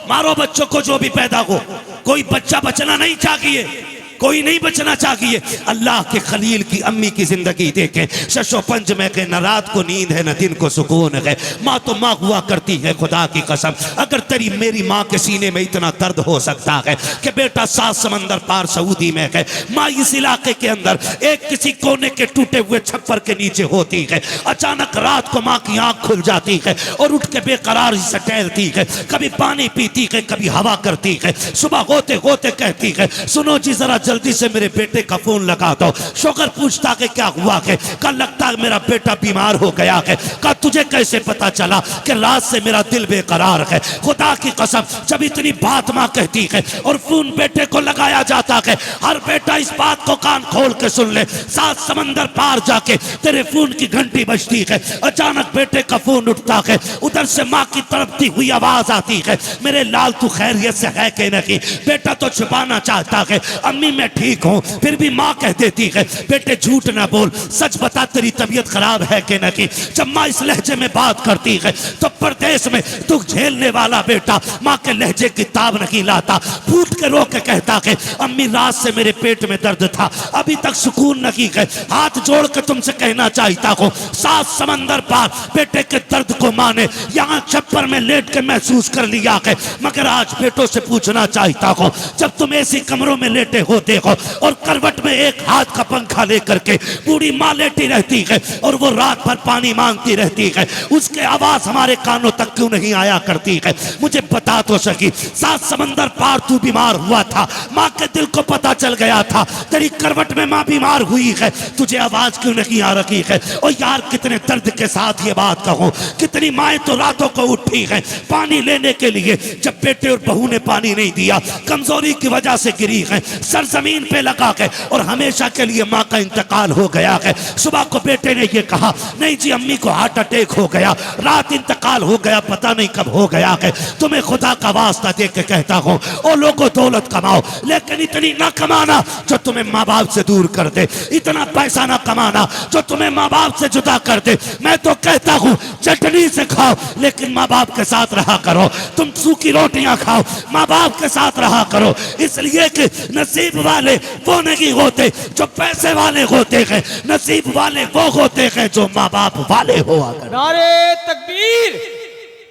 मारो बच्चों को जो भी पैदा हो। कोई बच्चा बचना नहीं चाहिए, कोई नहीं बचना चाहिए। अल्लाह के खलील की अम्मी की जिंदगी देखें, शशो पंज में के न रात को नींद है न दिन को सुकून है। माँ तो माँ हुआ करती है, खुदा की कसम। अगर तेरी मेरी माँ के सीने में इतना दर्द हो सकता है कि बेटा 7 समंदर पार सऊदी में है, माँ इस इलाके के अंदर एक किसी कोने के टूटे हुए छप्पर के नीचे होती है, अचानक रात को माँ की आंख खुल जाती है और उठ के बेकरार से टहलती है, कभी पानी पीती है, कभी हवा करती है। सुबह होते होते कहती है सुनो जी जरा जल्दी से मेरे बेटे का फोन लगा दो। शोकर पूछता कि क्या हुआ है? कल लगता है मेरा बेटा बीमार हो गया है। कहा तुझे कैसे पता चला? कि रात से मेरा दिल बेकरार है। खुदा की कसम, जब इतनी बात मां कहती है और फोन बेटे को लगाया जाता है, हर बेटा इस बात को कान खोल के सुन ले, 7 समंदर पार जाके तेरे फोन की घंटी बजती है, अचानक बेटे का फोन उठता है, उधर से माँ की तड़पती हुई आवाज आती है, मेरे लाल तू खैरियत से है कि नहीं? बेटा तो छुपाना चाहता है, अम्मी मैं ठीक हूं, फिर भी माँ कह देती है बेटे झूठ ना बोल, सच बता तेरी तबीयत खराब है कि नहीं? जब माँ इस लहजे में बात करती है तो परदेश में दुख झेलने वाला बेटा माँ के लहजे की ताब नहीं लाता, फूट के रो के कहता है अम्मी रात से मेरे पेट में दर्द था, अभी तक सुकून नहीं है, हाथ जोड़ के तुमसे कहना चाहता हूँ 7 समंदर पार बेटे के दर्द को माँ ने यहाँ छप्पर में लेट के महसूस कर लिया है, मगर आज बेटों से पूछना चाहता हूँ जब तुम ऐसी कमरों में लेटे होते हो और करवट में एक हाथ का पंखा लेकर के बूढ़ी माँ लेटी रहती है और वो रात भर पानी मांगती रहती है, उसके आवाज हमारे कानों तक क्यों नहीं आया करती है? मुझे बता तो सकी, 7 समंदर पार तू बीमार हुआ था, माँ के दिल को पता चल गया था तेरी करवट में माँ बीमार हुई है, तुझे आवाज क्यों नहीं आ रही है? और यार कितने दर्द के साथ ये बात कहूं, कितनी माएँ तो रातों को उठी है पानी लेने के लिए, जब बेटे और बहू ने पानी नहीं दिया, कमजोरी की वजह से गिरी है, सर जमीन पे लगा के और हमेशा के लिए माँ का इंतकाल हो गया है। सुबह को बेटे ने ये कहा, नहीं जी अम्मी को हार्ट अटैक हो गया, रात इंतकाल हो गया, पता नहीं कब हो गया है। तुम्हें खुदा का वास्ता दे के कहता हूँ, ओ लोगों दौलत कमाओ, लेकिन इतनी ना कमाना जो तुम्हें माँ बाप से दूर कर दे, इतना पैसा ना कमाना जो तुम्हें माँ बाप से जुदा कर दे। मैं तो कहता हूँ चटनी से खाओ लेकिन माँ बाप के साथ रहा करो, तुम सूखी रोटियां खाओ माँ बाप के साथ रहा करो, इसलिए कि नसीब वाले वो नहीं होते जो पैसे वाले होते हैं, नसीब वाले वो होते हैं जो माँ बाप वाले हुआ करते।
नारे तकबीर,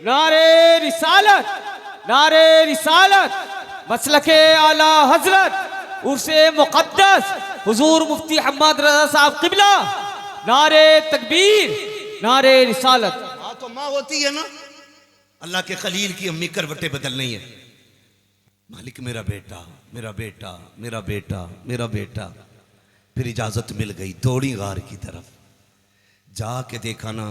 नारे रिसालत, नारे रिसालत, मसलके आला हजरत उर्से मुकद्दस हुजूर मुफ्ती हम्मद रजा साहब किबला, नारे तकबीर, नारे रिसालत।
हाँ तो माँ होती है ना, अल्लाह के खलील की अम्मी करवटें बदल नहीं है, मालिक मेरा बेटा मेरा बेटा मेरा बेटा मेरा बेटा। फिर इजाजत मिल गई, दौड़ी गार की तरफ जाके देखा ना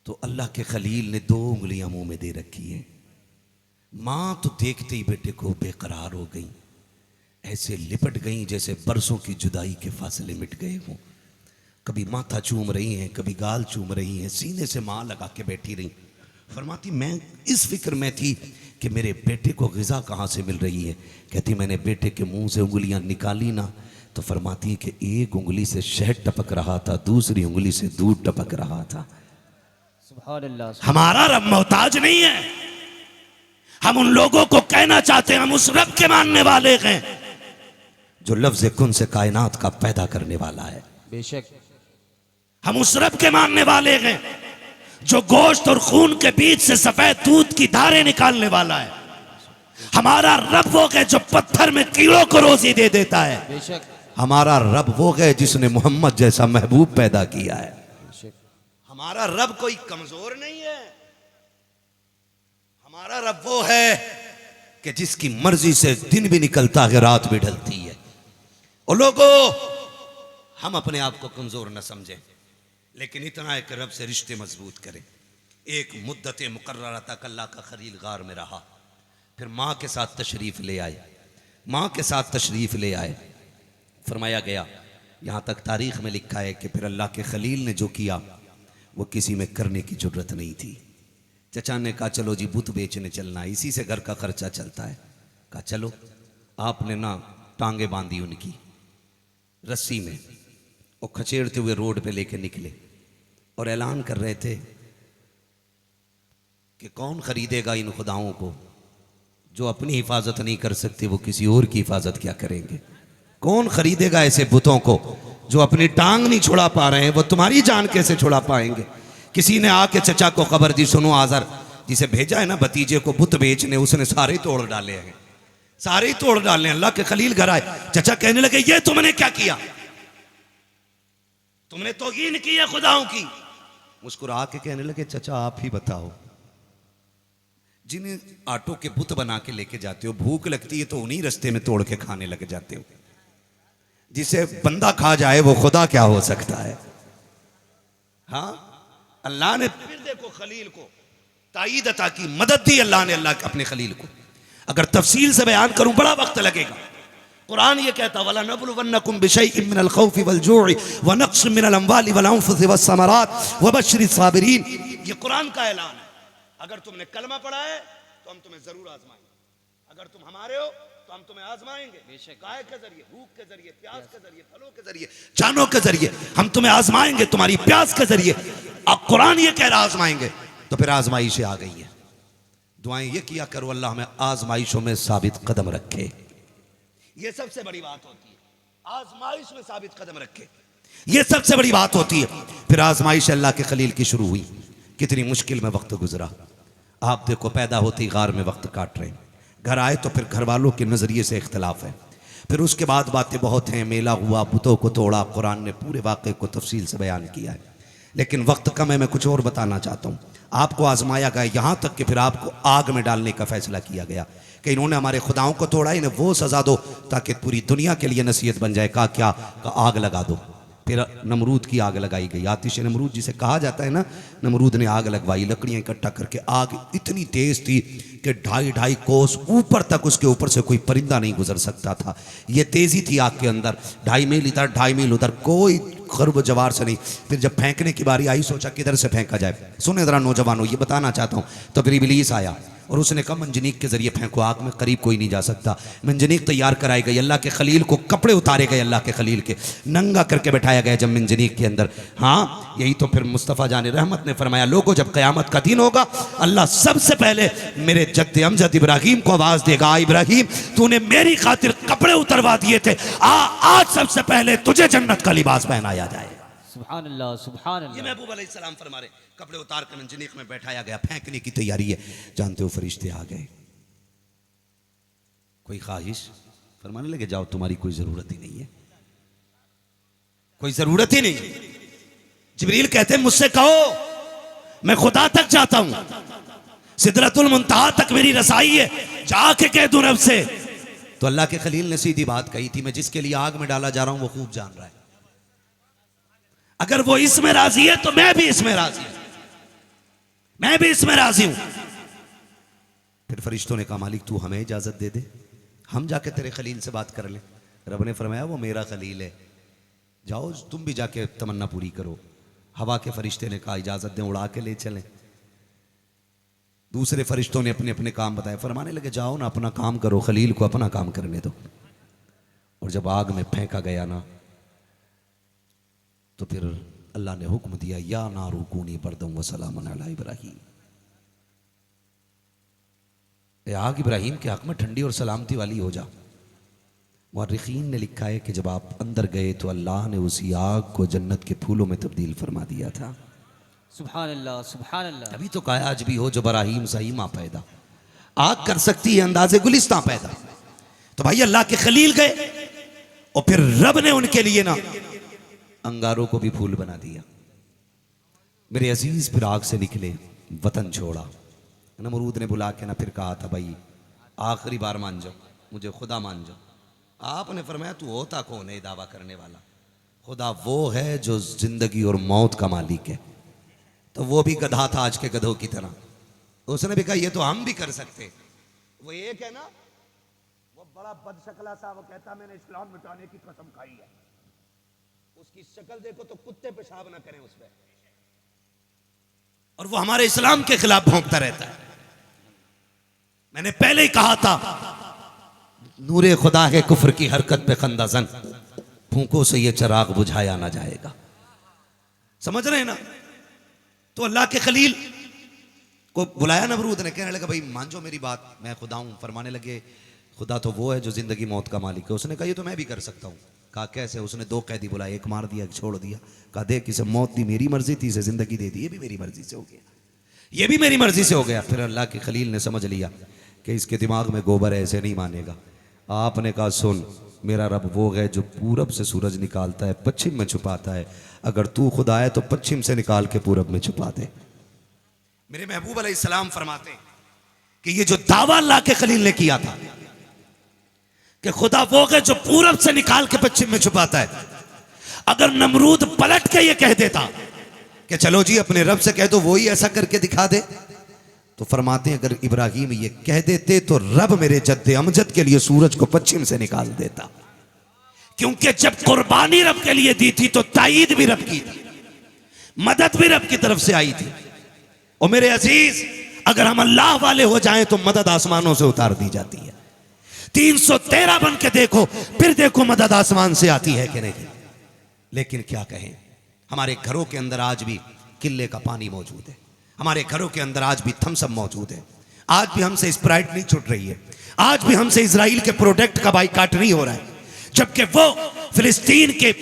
तो अल्लाह के खलील ने 2 उंगलियां मुंह में दे रखी हैं। माँ तो देखते ही बेटे को बेकरार हो गई, ऐसे लिपट गई जैसे बरसों की जुदाई के फासले मिट गए हों। कभी माथा चूम रही हैं, कभी गाल चूम रही हैं, सीने से माँ लगा के बैठी रही। फरमाती मैं इस फिक्र में थी कि मेरे बेटे को ग़िज़ा कहाँ से मिल रही है। कहती मैंने बेटे के मुंह से उंगलियां निकाली ना तो फरमाती कि एक उंगली से शहद टपक रहा था, दूसरी उंगली से दूध टपक रहा था।
सुभान अल्लाह।
हमारा रब मोहताज नहीं है, हम उन लोगों को कहना चाहते हैं हम उस रब के मानने वाले हैं जो लफ्ज़ कुन से कायनात का पैदा करने वाला है।
बेशक
हम उस रब के मानने वाले हैं जो गोश्त और खून के बीच से सफेद दूध की धारें निकालने वाला है। हमारा रब वो है जो पत्थर में कीड़ों को रोजी दे देता है।
बेशक
हमारा रब वो है जिसने मोहम्मद जैसा महबूब पैदा किया है।
बेशक
हमारा रब कोई कमजोर नहीं है, हमारा रब वो है कि जिसकी मर्जी से दिन भी निकलता है, रात भी ढलती है। और लोगों हम अपने आप को कमजोर न समझें, लेकिन इतना है कि रब से रिश्ते मजबूत करें। एक मुद्दत मुकर्ररा तक अल्लाह का खलील गार में रहा, फिर माँ के साथ तशरीफ़ ले आए, माँ के साथ तशरीफ़ ले आए। फरमाया गया, यहाँ तक तारीख़ में लिखा है कि फिर अल्लाह के खलील ने जो किया वो किसी में करने की ज़रूरत नहीं थी। चचा ने कहा चलो जी बुत बेचने चलना है, इसी से घर का खर्चा चलता है। कहा चलो। आपने ना टांगे बांधी उनकी रस्सी में और खचेड़ते हुए रोड पे लेके निकले और ऐलान कर रहे थे कि कौन खरीदेगा इन खुदाओं को जो अपनी हिफाजत नहीं कर सकते, वो किसी और की हिफाजत क्या करेंगे। कौन खरीदेगा ऐसे बुतों को जो अपनी टांग नहीं छुड़ा पा रहे हैं, वो तुम्हारी जान कैसे छुड़ा पाएंगे। किसी ने आके चचा को खबर दी, सुनो आज़र जिसे भेजा है ना भतीजे को बुत बेचने, उसने सारे तोड़ डाले हैं, सारे ही तोड़ डाले हैं। अल्लाह के खलील घर आए, चचा कहने लगे ये तुमने क्या किया, तुमने तौहीन की है खुदाओं की। मुस्कुरा के कहने लगे चचा आप ही बताओ, जिन्हें आटो के बुत बना के लेके जाते हो, भूख लगती है तो उन्हीं रास्ते में तोड़ के खाने लग जाते हो। जिसे बंदा खा जाए वो खुदा क्या हो सकता है। हाँ अल्लाह ने फिर देखो खलील को ताईद अता की, मदद दी अल्लाह ने अल्लाह अपने खलील को। अगर तफसील से बयान करूं बड़ा वक्त लगेगा। कुरान ये कहता वला नबलुवन्नकुम बिशैइन मिनल खौफि वल जू'i व नक़्सिन मिनल अम्वालि वल अनफुसि वस समरात व बश्शिरिस साबिरीन। ये कुरान का ऐलान है। अगर तुमने कलमा पढ़ा है तो हम तुम्हें जरूर आजमाएंगे, अगर तुम हमारे हो तो हम तुम्हें आजमाएंगे। गाय के जरिए, भूख के जरिए, प्यास के जरिए, फलों के जरिए, जानों के जरिए हम तुम्हें आजमाएंगे, तुम्हारी प्यास के जरिए। अब कुरान ये कह रहा आजमाएंगे, तो फिर आजमाइशें आ गई हैं। दुआएं ये किया करो अल्लाह हमें आजमाइशों में साबित कदम रखे। ये सबसे बड़ी बात होती है, आजमाइश में साबित कदम रखे, ये सबसे बड़ी बात होती है। फिर आजमाइश अल्लाह के खलील की शुरू हुई। कितनी मुश्किल में वक्त गुजरा। आप देखो पैदा होती गार में वक्त काट रहे हैं, घर आए तो फिर घर वालों के नज़रिए से इख्तलाफ है। फिर उसके बाद बातें बहुत हैं, मेला हुआ, बुतों को तोड़ा, कुरान ने पूरे वाक़े को तफसील से बयान किया है। लेकिन वक्त कम है, मैं कुछ और बताना चाहता हूँ। आपको आजमाया गया, यहाँ तक कि फिर आपको आग में डालने का फैसला किया गया कि इन्होंने हमारे खुदाओं को तोड़ा, इन्हें वो सज़ा दो ताकि पूरी दुनिया के लिए नसीहत बन जाए। कहा क्या? आग लगा दो।
फिर नमरूद की आग लगाई गई। आतिश नमरूद जिसे कहा जाता है ना, नमरूद ने आग लगवाई, लकड़ियाँ इकट्ठा करके। आग इतनी तेज थी कि 2.5 कोस ऊपर तक उसके ऊपर से कोई परिंदा नहीं गुजर सकता था। ये तेजी थी आग के अंदर। 2.5 मील इधर 2.5 मील उधर, कोई खरब जवार से नहीं। फिर जब फेंकने की बारी आई, सोचा किधर से फेंका जाए। सुने जरा नौजवानों, ये बताना चाहता हूँ। तो फिर इब्लीस आया और उसने कहा मंजनीक के जरिए फेंको, आग में करीब कोई नहीं जा सकता। मंजनीक तैयार कराई गई, अल्लाह के खलील को कपड़े उतारे गए, अल्लाह के खलील के नंगा करके बैठाया गया जब मंजनीक के अंदर। हाँ, यही तो फिर मुस्तफ़ा जान रहमत ने फरमाया, लोगों जब क़यामत का दिन होगा, अल्लाह सबसे पहले मेरे जद्द अमजद इब्राहीम को आवाज़ देगा, इब्राहीम तूने मेरी खातिर कपड़े उतरवा दिए थे, आज सबसे पहले तुझे जन्नत का लिबास पहनाया जाए।
सुभान अल्लाह, सुभान
ये
अल्लाह।
महबूब अलैहिस्सलाम फरमा रहे, कपड़े उतार कर मंजनीक में बैठाया गया,
फेंकने की तैयारी है। जानते हो फरिश्ते आ गए, कोई ख्वाहिश, फरमाने लगे जाओ तुम्हारी कोई जरूरत ही नहीं है, कोई जरूरत ही नहीं।
जिब्रील कहते हैं मुझसे कहो मैं खुदा तक जाता हूं, सिदरतुल मुंतहा तक मेरी रसाई है, जाके कह दूं रब से।
तो अल्लाह के खलील ने सीधी बात कही थी, मैं जिसके लिए आग में डाला जा रहा हूं वो खूब जान रहा है,
अगर वो इसमें राजी है तो मैं भी इसमें राजी हूं, मैं भी इसमें राजी हूं।
फिर फरिश्तों ने कहा मालिक तू हमें इजाजत दे दे, हम जाके तेरे खलील से बात कर लें। रब ने फरमाया वो मेरा खलील है, जाओ तुम भी जाके तमन्ना पूरी करो। हवा के फरिश्ते ने कहा इजाजत दें, उड़ा के ले चलें। दूसरे फरिश्तों ने अपने अपने काम बताए, फरमाने लगे जाओ ना अपना काम करो, खलील को अपना काम करने दो। और जब आग में फेंका गया ना, तो फिर अल्लाह ने हुक्म दिया, या नारू कूनी बरदम व सलामन अला इब्राहीम, आग इब्राहिम के हक में ठंडी और सलामती वाली हो जा। मुअर्रिखीन ने लिखा है कि जब आप अंदर गए तो अल्लाह ने उसी आग को जन्नत के फूलों में तब्दील फरमा दिया था।
सुभान अल्लाह, सुभान अल्लाह।
अभी तो कहा आज भी हो जो बराहीम सही माँ पैदा, आग कर सकती है अंदाजे गुलिस्तां पैदा।
तो भाई अल्लाह के खलील गए और फिर रब ने उनके लिए ना
अंगारों को भी फूल बना दिया। मेरे अजीज फिर आग से निकले, वतन छोड़ा। नमरूद ने बुला के ना फिर कहा था भाई आखिरी बार मान जाओ, मुझे खुदा मान जाओ। आपने फरमाया तू होता कौन है दावा करने वाला? खुदा वो है जो जिंदगी और मौत का मालिक है। तो वो भी गधा था आज के गधों की तरह, उसने भी कहा ये तो हम भी कर सकते।
वो एक है ना, वो बड़ा बदशकला सा, वो कहता मैंने इस्लाम मिटाने की कसम खाई है, उसकी शक्ल देखो तो कुत्ते पेशाब ना करें उस पर, और वो हमारे इस्लाम के खिलाफ भौंकता रहता है। मैंने पहले ही कहा था
नूरे खुदा है कुफ्र की हरकत पे खंदाजन, फूंकों से ये चिराग बुझाया ना जाएगा।
समझ रहे हैं ना? तो अल्लाह के खलील
को बुलाया नमरूद ने, कहने लगा भाई मान जाओ मेरी बात, मैं खुदा हूं। फरमाने लगे खुदा तो वो है जो जिंदगी मौत का मालिक है। उसने कहा ये तो मैं भी कर सकता हूं। कहा कैसे? उसने 2 कैदी बुलाए, एक मार दिया एक छोड़ दिया। कहा देख इसे मौत दी मेरी मर्जी थी, इसे जिंदगी दे दी, ये भी मेरी मर्जी से हो गया,
ये भी मेरी मर्जी से हो गया।
फिर अल्लाह के खलील ने समझ लिया कि इसके दिमाग में गोबर है, ऐसे नहीं मानेगा। आपने कहा सुन, मेरा रब वो है जो पूरब से सूरज निकालता है पश्चिम में छुपाता है, अगर तू खुदा है तो पश्चिम से निकाल के पूरब में छुपा दे।
मेरे महबूब अलैहिस्सलाम फरमाते कि ये जो दावा अल्लाह के खलील ने किया था कि खुदा वो है जो पूरब से निकाल के पश्चिम में छुपाता है, अगर नमरूद पलट के ये कह देता
कि चलो जी अपने रब से कह दो वो ही ऐसा करके दिखा दे, तो फरमाते हैं अगर इब्राहिम ये कह देते तो रब मेरे जद्दे अमजद के लिए सूरज को पश्चिम से निकाल देता।
क्योंकि जब कुर्बानी रब के लिए दी थी तो ताईद भी रब की थी, मदद भी रब की तरफ से आई थी। और मेरे अजीज अगर हम अल्लाह वाले हो जाएं तो मदद आसमानों से उतार दी जाती है। 313 बन के देखो, फिर देखो मदद आसमान से आती है कि नहीं।
लेकिन क्या कहें, हमारे घरों के अंदर आज भी किले का पानी मौजूद है, हमारे घरों के अंदर आज भी थम्सअप मौजूद है, आज भी हमसे स्प्राइट नहीं छूट रही है, आज भी हमसे इजराइल के प्रोडक्ट का बाइकाट नहीं हो रहा है, जबकि वो फिलिस्तीन के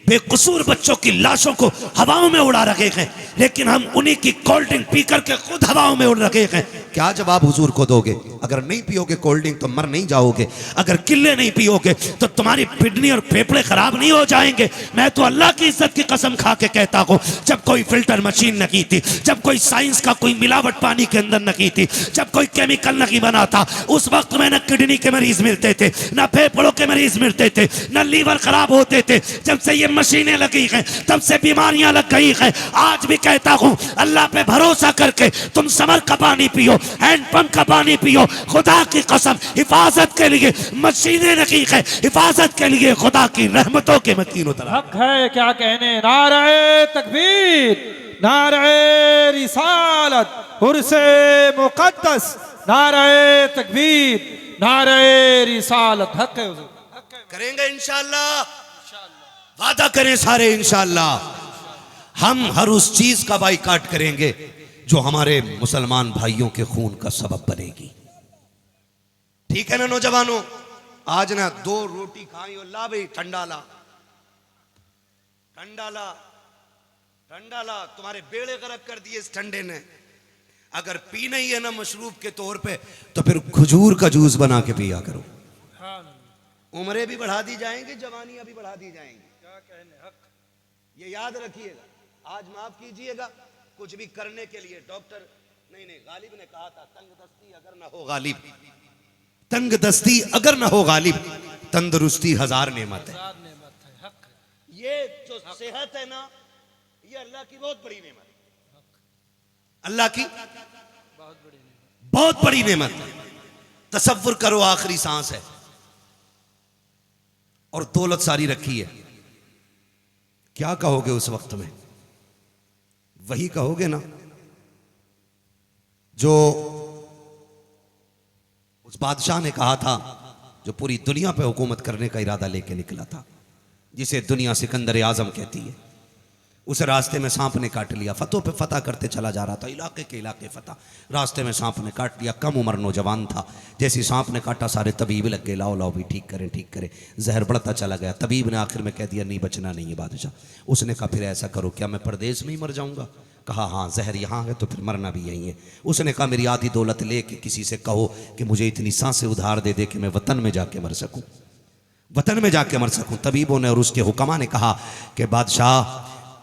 बेकसूर बच्चों की लाशों को हवाओं में उड़ा रखे हैं, लेकिन हम उन्हीं की कोल्ड ड्रिंक पी करके खुद हवाओं में उड़ रखे हैं। क्या जवाब हुजूर को दोगे? अगर नहीं पियोगे कोल्ड ड्रिंक तो मर नहीं जाओगे,
अगर किले नहीं पियोगे तो तुम्हारी किडनी और फेफड़े खराब नहीं हो जाएंगे। मैं तो अल्लाह की इज्जत की कसम खा के कहता हूं, जब कोई फिल्टर मशीन नहीं थी, जब कोई साइंस का कोई मिलावट पानी के अंदर नहीं थी, जब कोई केमिकल नहीं बना था, उस वक्त में न किडनी के मरीज मिलते थे, न फेफड़ों के मरीज मिलते थे, न लीवर खराब होते थे। जब से ये मशीनें लगी हैं, तब से बीमारियां लग गई हैं। आज भी कहता हूं अल्लाह पे भरोसा करके तुम समर का पानी पियो, हैंडपंप का पानी पियो। खुदा की कसम हिफाजत के लिए मशीनें लगी हैं, हिफाजत के लिए खुदा की रहमतों के मकीन उतरा।
हक है क्या कहने। नारे तकबीर, नारे रिसालत, उर्से मुकद्दस, नारे तकबीर, नारे रिसालत। हक है हुजूर।
करेंगे इंशाअल्लाह, वादा करें सारे इंशाअल्लाह। हम हर उस चीज का बाइकाट करेंगे जो हमारे मुसलमान भाइयों के खून का सबब बनेगी। ठीक है ना नौजवानों? आज ना 2 रोटी खाई और ला भाई ठंडा ला, ठंडा ला, ठंडा ला। तुम्हारे बेड़े गर्क कर दिए इस ठंडे ने। अगर पीना ही है ना मशरूब के तौर पे, तो फिर खजूर का जूस बना के पिया करो। उम्रें भी बढ़ा दी जाएंगी, जवानियां भी बढ़ा दी जाएंगी। ये याद रखिएगा। आज माफ कीजिएगा, कुछ भी करने के लिए डॉक्टर नहीं गालिब ने कहा था, तंगदस्ती अगर ना हो गालिब, तंगदस्ती अगर ना हो गालिब, तंदुरुस्ती 1000 नेमत है। ये जो सेहत है ना, ये अल्लाह की बहुत बड़ी नेमत है। अल्लाह की बहुत बड़ी नेमत है। तसव्वुर करो आखिरी सांस है और दौलत सारी रखी है। क्या कहोगे उस वक्त में? वही कहोगे ना जो उस बादशाह ने कहा था, जो पूरी दुनिया पे हुकूमत करने का इरादा लेके निकला था, जिसे दुनिया सिकंदर आजम कहती है। उस रास्ते में सांप ने काट लिया, फतों पे फतह करते चला जा रहा था, इलाके के इलाके फतह। रास्ते में सांप ने काट लिया, कम उम्र नौजवान था। जैसे सांप ने काटा, सारे तबीब लग गए, लाओ लाओ भी ठीक करें ठीक करें। जहर बढ़ता चला गया। तबीब ने आखिर में कह दिया नहीं, बचना नहीं है बादशाह। उसने कहा फिर ऐसा करो, क्या मैं परदेश में ही मर जाऊंगा? कहा हाँ, जहर यहाँ है तो फिर मरना भी यहीं है। उसने कहा मेरी आधी दौलत लेके किसी से कहो कि मुझे इतनी सांसें उधार दे दे कि मैं वतन में जाके मर सकूं, वतन में जाके मर सकूं। तबीबों ने और उसके हुक्मा ने कहा कि बादशाह,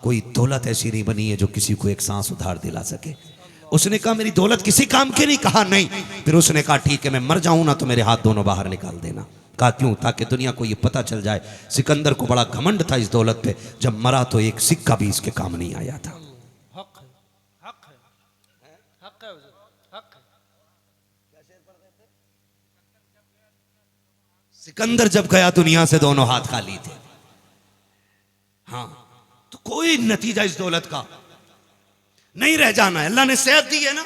कोई दौलत ऐसी नहीं बनी है जो किसी को एक सांस उधार दिला सके। उसने कहा मेरी दौलत किसी काम की नहीं? कहा नहीं। फिर उसने कहा ठीक है, मैं मर जाऊं ना तो मेरे हाथ दोनों बाहर निकाल देना। कहा क्यों? ताकि दुनिया को ये पता चल जाए सिकंदर को बड़ा घमंड था इस दौलत पे, जब मरा तो एक सिक्का भी इसके काम नहीं आया था।
हक है, हक है, हक है हुजूर, हक है।
सिकंदर जब गया दुनिया से दोनों हाथ खाली थे। हाँ, तो कोई नतीजा इस दौलत का नहीं रह जाना है। अल्लाह ने सेहत दी है ना,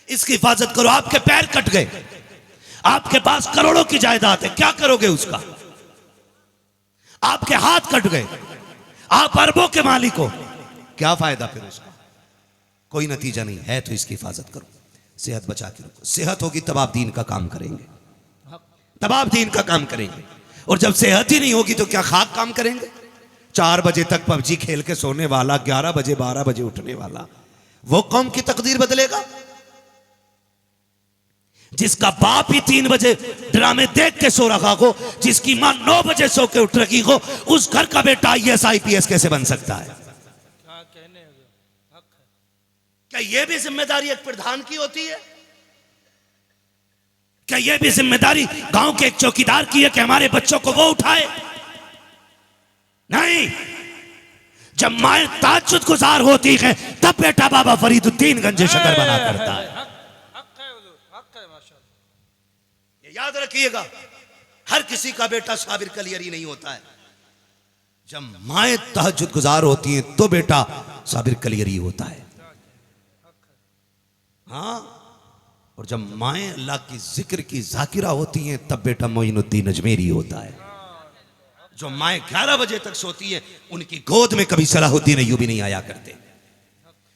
इसकी हिफाजत करो। आपके पैर कट गए, आपके पास करोड़ों की जायदाद है, क्या करोगे उसका? आपके हाथ कट गए, आप अरबों के मालिक हो, क्या फायदा फिर उसका? कोई नतीजा नहीं है। तो इसकी हिफाजत करो, सेहत बचा के रखो। सेहत होगी तब आप दीन का काम करेंगे, तब आप दीन का काम करेंगे। और जब सेहत ही नहीं होगी तो क्या खाक काम करेंगे? 4 बजे तक पबजी खेल के सोने वाला, 11 बजे 12 बजे उठने वाला, वो कौम की तकदीर बदलेगा? जिसका बाप ही 3 बजे ड्रामे देख के सो रखा हो, जिसकी मां 9 बजे सो के उठ रही हो, उस घर का बेटा IAS IPS कैसे बन सकता है?
क्या कहने, हक है।
क्या यह भी जिम्मेदारी एक प्रधान की होती है? क्या यह भी जिम्मेदारी गांव के एक चौकीदार की है कि हमारे बच्चों को वो उठाए? नहीं। जब माए ताज्जुद गुजार होती है तब बेटा बाबा फरीदुद्दीन गंजे शकर बना करता है।
हक है हुजूर, हक है माशाअल्लाह।
ये याद रखिएगा, हर किसी का बेटा साबिर कलियरी नहीं होता है। जब माए तहज्जुद गुजार होती हैं तो बेटा साबिर कलियरी होता है। हाँ, और जब माए अल्लाह की जिक्र की जाकिरा होती हैं तब बेटा मोइनुद्दीन अजमेरी होता है। जो माए 11 बजे तक सोती है, उनकी गोद में कभी सलाहुद्दीन अय्यूबी नहीं आया करते,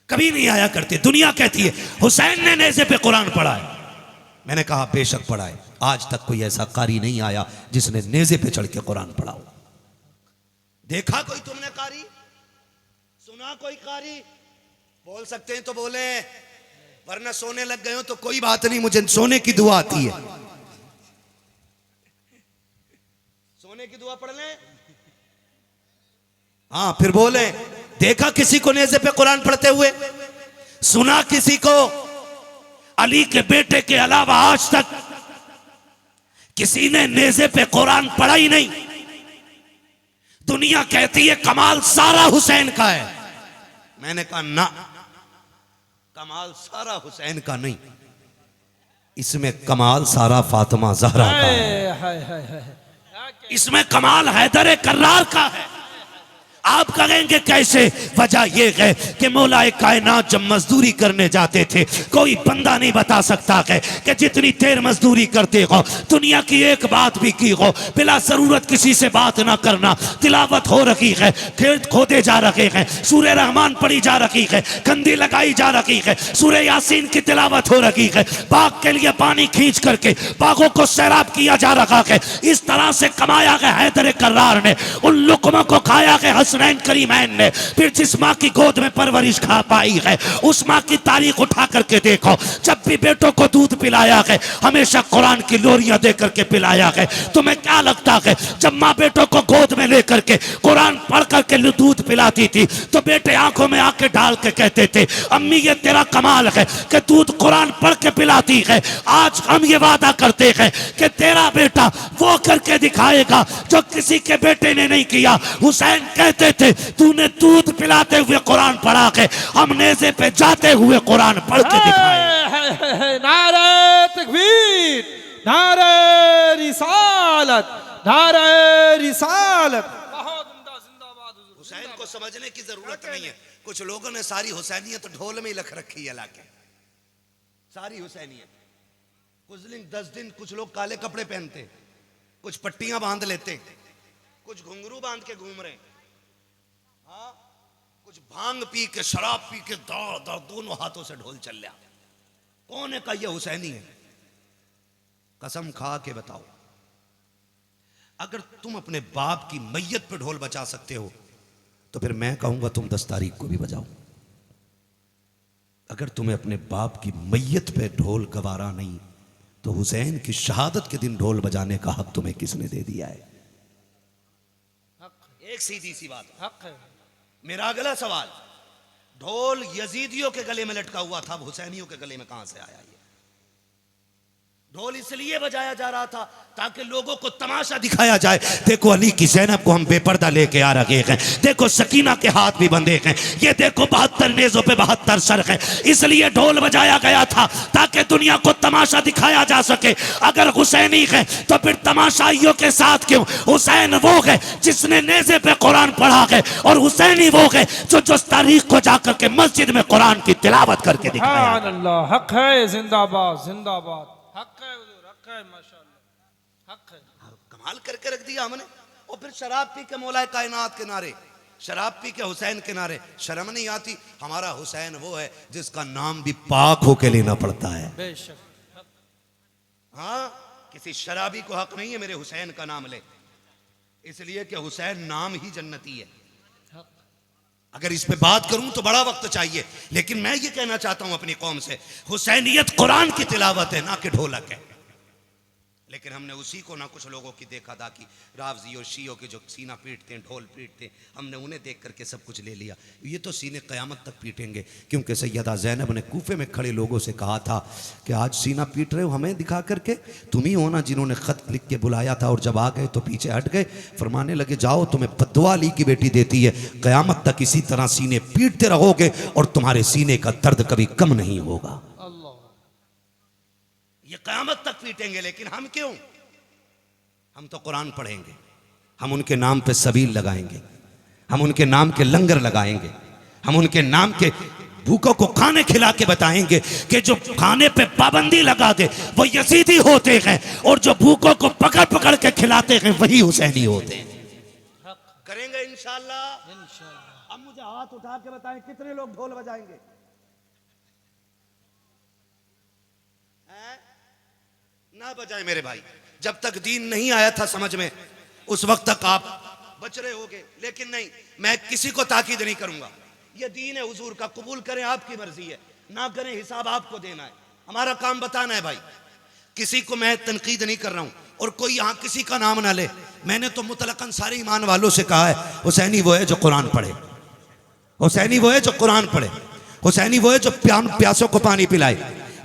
कभी नहीं आया करते। दुनिया कहती है हुसैन ने नेज़े पे कुरान पढ़ा है। मैंने कहा बेशक पढ़ा है, आज तक कोई ऐसा कारी नहीं आया जिसने नेज़े पे चढ़ के कुरान पढ़ा हो। देखा कोई तुमने कारी? सुना कोई कारी? बोल सकते हैं तो बोले, वरना सोने लग गए हो तो कोई बात नहीं, मुझे सोने की दुआ आती है। सोने की दुआ पढ़ लें। हाँ, फिर बोले देखा किसी को नेज़े पे कुरान पढ़ते हुए? सुना किसी को? अली के बेटे के अलावा आज तक किसी ने नेज़े पे कुरान पढ़ा ही नहीं। दुनिया कहती है कमाल सारा हुसैन का है। मैंने कहा ना, कमाल सारा हुसैन का नहीं, इसमें कमाल सारा फातिमा ज़हरा का है।
हाय हाय हाय।
इसमें कमाल हैदर कर्रार का है। आप कहेंगे कैसे? वजह यह है कि मौलाए कायनात जब मजदूरी करने जाते थे, कोई बंदा नहीं बता सकता है कि जितनी देर मजदूरी करते हो दुनिया की एक बात भी की हो, बिला जरूरत किसी से बात ना करना। तिलावत हो रही है, खेत खोदे जा रहे हैं, सूरह रहमान पढ़ी जा रही है, कंदी लगाई जा रही है, सूरह यासीन की तिलावत हो रही है, बाग के लिए पानी खींच करके बागों को सैराब किया जा रहा है। इस तरह से कमाया गया हैदर कर्रार ने, उन लुकमों को खाया गया हसनैन करीमैन ने। फिर जिस माँ की गोद में परवरिश खा पाई है, उस माँ की तारीख उठा करके देखो। जब भी बेटों को दूध पिलाया है, हमेशा कुरान की लोरियां दे करके पिलाया है। तुम्हें क्या लगता है जब माँ बेटों को गोद में लेकर के कुरान पढ़ करके दूध पिलाती थी तो बेटे आंखों में आके डाल के कहते थे अम्मी ये तेरा कमाल है कि दूध कुरान पढ़ के पिलाती है। आज हम ये वादा करते हैं कि तेरा बेटा वो करके दिखाएगा जो किसी के बेटे ने नहीं किया। हुसैन कहते थे तूने दूध पिलाते हुए कुरान पढ़ा के, हम नेज़े पे जाते हुए कुरान पढ़ के दिखाए।
नारे तकबीर, नारे रिसालत, नारे रिसालत। बहुत उम्दा, जिंदाबाद हुजूर।
हुसैन को समझने की जरूरत नहीं है। कुछ लोगों ने सारी हुसैनियत तो ढोल में ही लख रखी है लाके, सारी हुसैनियत। कुछ दिन 10 दिन कुछ लोग काले कपड़े पहनते, कुछ पट्टियां बांध लेते, कुछ घुंघरू बांध के घूम रहे, हाँ, कुछ भांग पी के शराब पी के दौड़ दौड़ दोनों हाथों से ढोल चल रहा। कौन है का ये हुसैनी है? कसम खा के बताओ, अगर तुम अपने बाप की मैयत पे ढोल बजा सकते हो तो फिर मैं कहूंगा तुम 10 तारीख को भी बजाओ। अगर तुम्हें अपने बाप की मैयत पे ढोल गवारा नहीं तो हुसैन की शहादत के दिन ढोल बजाने का हक तुम्हें किसने दे दिया है? एक सीधी सी बात
हक है।
मेरा अगला सवाल, ढोल यजीदियों के गले में लटका हुआ था, अब हुसैनियों के गले में कहां से आया? ये ढोल इसलिए बजाया जा रहा था ताकि लोगों को तमाशा दिखाया जाए। देखो अली की ज़ैनब को हम बेपर्दा लेके आ रहे हैं, देखो सकीना के हाथ भी बंधे हैं, ये देखो 72 नेज़ों पे 72 सर हैं। इसलिए ढोल बजाया गया था ताकि दुनिया को तमाशा दिखाया जा सके। अगर हुसैनी है तो फिर तमाशाइयों के साथ क्यों? हुसैन वो है जिसने नेज़े पे कुरान पढ़ा है, और हुसैनी वो है जो तारीख को जाकर के मस्जिद में कुरान की तिलावत करके दिखाया।
अल्लाह हक है, जिंदाबाद जिंदाबाद। हक है हुजूर, हक है, माशाअल्लाह हक है।
कमाल करके रख दिया हमने। और फिर शराब पी के मौलाए कायनात के नारे, शराब पी के हुसैन के नारे, शर्म नहीं आती? हमारा हुसैन वो है जिसका नाम भी पाक होके लेना पड़ता है।
बेशक।
हाँ, किसी शराबी को हक नहीं है मेरे हुसैन का नाम ले, इसलिए कि हुसैन नाम ही जन्नती है। अगर इस पे बात करूं तो बड़ा वक्त चाहिए, लेकिन मैं ये कहना चाहता हूं अपनी कौम से, हुसैनियत कुरान की तिलावत है, ना कि ढोलक है। लेकिन हमने उसी को ना कुछ लोगों की देखा दाखी, रावजी और शीयों के जो सीना पीटते हैं, ढोल पीटते हैं, हमने उन्हें देख करके सब कुछ ले लिया। ये तो सीने क़यामत तक पीटेंगे, क्योंकि सैयदा ज़ैनब ने कूफे में खड़े लोगों से कहा था कि आज सीना पीट रहे हो हमें दिखा करके, तुम ही हो ना जिन्होंने ख़त लिख के बुलाया था और जब आ गए तो पीछे हट गए। फरमाने लगे जाओ, तुम्हें बद्दुआ अली की बेटी देती है, क़यामत तक इसी तरह सीने पीटते रहोगे और तुम्हारे सीने का दर्द कभी कम नहीं होगा। ये क़यामत तक पीटेंगे, लेकिन हम क्यों? हम तो कुरान पढ़ेंगे, हम उनके नाम पे सबील लगाएंगे, हम उनके नाम के लंगर लगाएंगे, हम उनके नाम के भूखों को खाने खिला के बताएंगे कि जो खाने पे पाबंदी लगा दे वो यजीदी होते हैं, और जो भूखों को पकड़ पकड़ के खिलाते हैं वही हुसैनी होते हैं। करेंगे इंशाअल्लाह। अब मुझे हाथ उठा के बताएं कितने लोग ढोल बजाएंगे? ना बजाए मेरे भाई, जब तक दीन नहीं आया था समझ में उस वक्त तक आप बच रहे होगे, लेकिन नहीं, मैं किसी को ताकीद नहीं करूंगा। ये दीन है हुजूर का, कबूल करें आपकी मर्जी है, ना करें हिसाब आपको देना है, हमारा काम बताना है भाई। किसी को मैं तनकीद नहीं कर रहा हूं, और कोई यहां किसी का नाम ना ले। मैंने तो मुतलकन सारे ईमान वालों से कहा है हुसैनी वो है जो कुरान पढ़े, हुसैनी वो है जो कुरान पढ़े, हुसैनी वो है जो प्यासों को पानी पिलाए।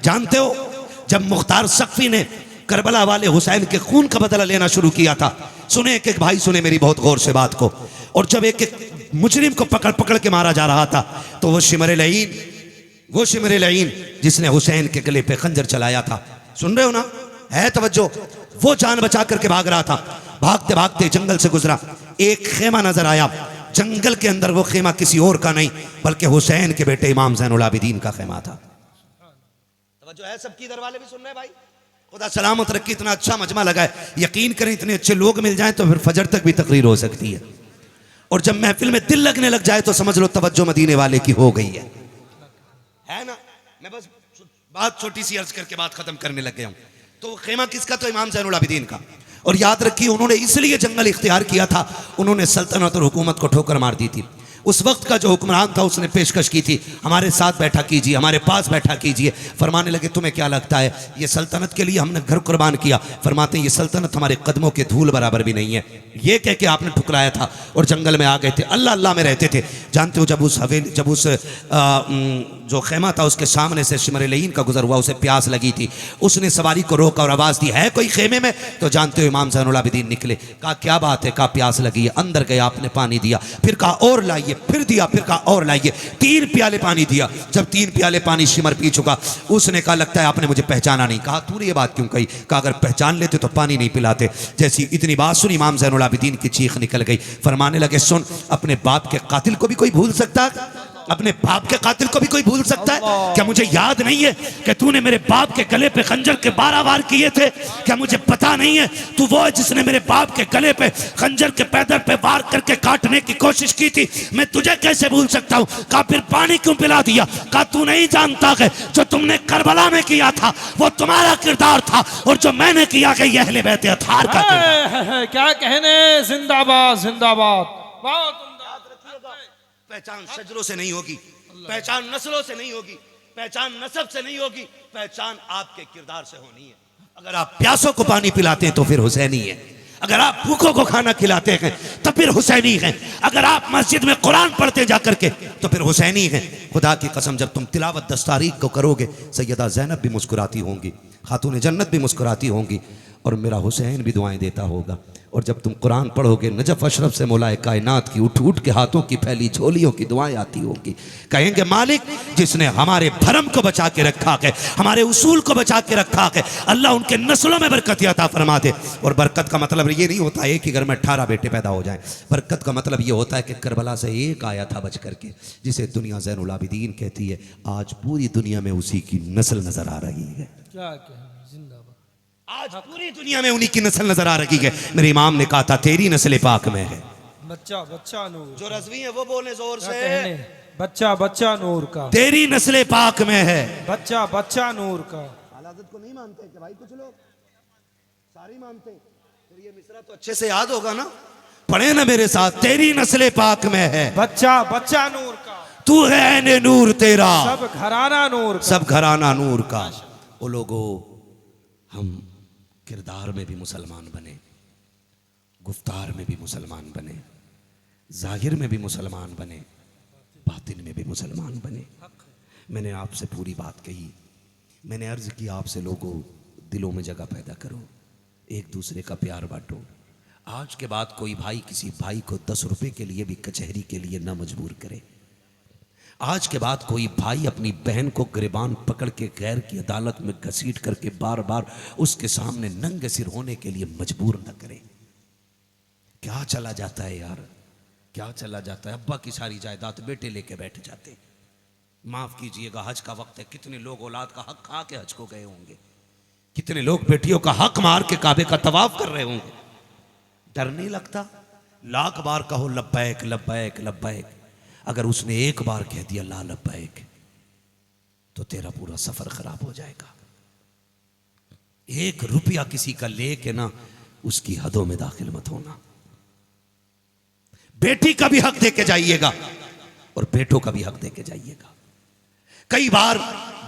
जानते हो जब मुख्तार सख्फी ने करबला वाले हुसैन के खून का बदला लेना शुरू किया था, सुने एक एक भाई, सुने मेरी बहुत गौर से बात को। और जब एक एक मुजरिम को पकड़ पकड़ के मारा जा रहा था, तो वो शिमर लईन जिसने हुसैन के गले पे खंजर चलाया था, सुन रहे हो ना, है तवज्जो, वो जान बचा करके भाग रहा था। भागते भागते जंगल से गुजरा, एक खेमा नजर आया। जंगल के अंदर वो खेमा किसी और का नहीं बल्कि हुसैन के बेटे इमाम ज़ैनुल आबिदीन का खेमा था। तवज्जो है, सबकी इधर वाले भी सुन रहे हैं भाई, खुदा सलामत रखी। इतना अच्छा मजमा लगा है, यकीन करें इतने अच्छे लोग मिल जाएं तो फिर फजर तक भी तकरीर हो सकती है। और जब महफिल में दिल लगने लग जाए तो समझ लो तवज्जो मदीने वाले की हो गई है ना। मैं बस बात छोटी सी अर्ज करके बात खत्म करने लग गया हूं। तो खेमा किसका? तो इमाम ज़ैनुल आबिदीन का। और याद रखिए, उन्होंने इसलिए जंगल इख्तियार किया था, उन्होंने सल्तनत और हुकूमत को ठोकर मार दी थी। उस वक्त का जो हुक्मरान था उसने पेशकश की थी, हमारे साथ बैठा कीजिए, हमारे पास बैठा कीजिए। फरमाने लगे, तुम्हें क्या लगता है ये सल्तनत के लिए हमने घर कुर्बान किया? फरमाते हैं ये सल्तनत हमारे कदमों के धूल बराबर भी नहीं है। ये कह के आपने ठुकराया था और जंगल में आ गए थे, अल्लाह अल्लाह में रहते थे। जानते हो, जब उस जो खेमा था उसके सामने से शिमर लईन का गुजर हुआ, उसे प्यास लगी थी, उसने सवारी को रोका और आवाज़ दी, है कोई खेमे में? तो जानते हो इमाम ज़ैनुल आबिदीन निकले, कहा क्या बात है? कहा प्यास लगी है। अंदर गए, आपने पानी दिया, फिर कहा और लाइए, फिर दिया, फिर कहा और लाइए, 3 प्याले पानी दिया। जब 3 प्याले पानी शिमर पी चुका, उसने कहा लगता है आपने मुझे पहचाना नहीं। कहा तूने ये बात क्यों कही? कहा अगर पहचान लेते तो पानी नहीं पिलाते। जैसी इतनी बात सुनी, इमाम ज़ैनुल आबिदीन की चीख निकल गई। फरमाने लगे, सुन, अपने बाप के कातिल को भी कोई भूल सकता? अपने बाप के कातिल को भी कोई भूल सकता है क्या? मुझे याद नहीं है कि तूने मेरे बाप के गले पे खंजर के 12 वार किए थे? क्या मुझे पता नहीं है तू वो है जिसने मेरे बाप के गले पे खंजर के पैदर पे वार करके काटने की कोशिश की थी? मैं तुझे कैसे भूल सकता हूँ? कहा फिर पानी क्यों पिला दिया? कहा तू नहीं जानता कि जो तुमने करबला में किया था वो तुम्हारा किरदार था, और जो मैंने किया कि ये अहले बैत अतहार का किरदार।
क्या कहने, जिंदाबाद जिंदाबाद।
पहचान शजरों से नहीं होगी, पहचान नस्लों से नहीं होगी, पहचान नसब से नहीं होगी, पहचान आपके किरदार से होनी है। अगर आप प्यासों को पानी पिलाते हैं तो फिर हुसैनी है, अगर आप भूखों को खाना खिलाते हैं तो फिर हुसैनी हैं, अगर आप मस्जिद में कुरान पढ़ते जाकर के तो फिर हुसैनी हैं। खुदा की कसम, जब तुम तिलावत 10 तारीख को करोगे, सैयदा ज़ैनब भी मुस्कुराती होंगी, खातून जन्नत भी मुस्कुराती होंगी, और मेरा हुसैन भी दुआएं देता होगा। और जब तुम कुरान पढ़ोगे, नजफ अशरफ से मौलाए कायनात की उठ उठ के हाथों की फैली झोलियों की दुआएं आती होंगी। कहेंगे मालिक जिसने हमारे भरम को बचा के रखा है, हमारे उसूल को बचा के रखा है, अल्लाह उनके नस्लों में बरकत अता फरमा दे। और बरकत का मतलब ये नहीं होता एक ही घर में 18 बेटे पैदा हो जाएं। बरकत का मतलब ये होता है कि करबला से एक आया था बच करके, जिसे दुनिया ज़ैनुल आबिदीन कहती है। आज पूरी दुनिया में उसी की नस्ल नजर आ रही है।
क्या कहना, जिंदाबाद।
आज पूरी दुनिया में उन्हीं की नस्ल नजर आ रही है। मेरे इमाम ने कहा था तेरी नस्ल पाक में है।
बच्चा बच्चा नूर,
जो रज़वी है वो बोले जोर से,
बच्चा बच्चा नूर का,
तेरी नस्ल पाक में है।
बच्चा बच्चा नूर का।
आदत को नहीं मानते कि भाई, कुछ लोग सारी मानते, फिर ये मिसरा तो अच्छे से याद होगा ना, पढ़े ना मेरे साथ, तेरी नस्ल पाक में है,
बच्चा बच्चा नूर का,
तू है ऐने नूर तेरा,
सब घराना नूर का,
सब घराना नूर का। वो लोगों, हम किरदार में भी मुसलमान बने, गुफ्तार में भी मुसलमान बने, जाहिर में भी मुसलमान बने, बातिन में भी मुसलमान बने। मैंने आपसे पूरी बात कही, मैंने अर्ज की आपसे, लोगों दिलों में जगह पैदा करो, एक दूसरे का प्यार बांटो। आज के बाद कोई भाई किसी भाई को 10 रुपए के लिए भी कचहरी के लिए न मजबूर करे। आज के बाद कोई भाई अपनी बहन को गिरबान पकड़ के गैर की अदालत में घसीट करके बार बार उसके सामने नंगे सिर होने के लिए मजबूर न करे। क्या चला जाता है यार, क्या चला जाता है। अब्बा की सारी जायदाद बेटे लेके बैठ जाते। माफ कीजिएगा, हज का वक्त है, कितने लोग औलाद का हक खा के हज को गए होंगे, कितने लोग बेटियों का हक मार के काबे का तवाफ कर रहे होंगे। डर नहीं लगता? लाख बार कहो लब्बैक लब्बैक लब्बैक, अगर उसने एक बार कह दिया ला लब्बैक तो तेरा पूरा सफर खराब हो जाएगा। 1 रुपया किसी का लेके ना उसकी हदों में दाखिल मत होना। बेटी का भी हक देके जाइएगा और बेटों का भी हक देके जाइएगा। कई बार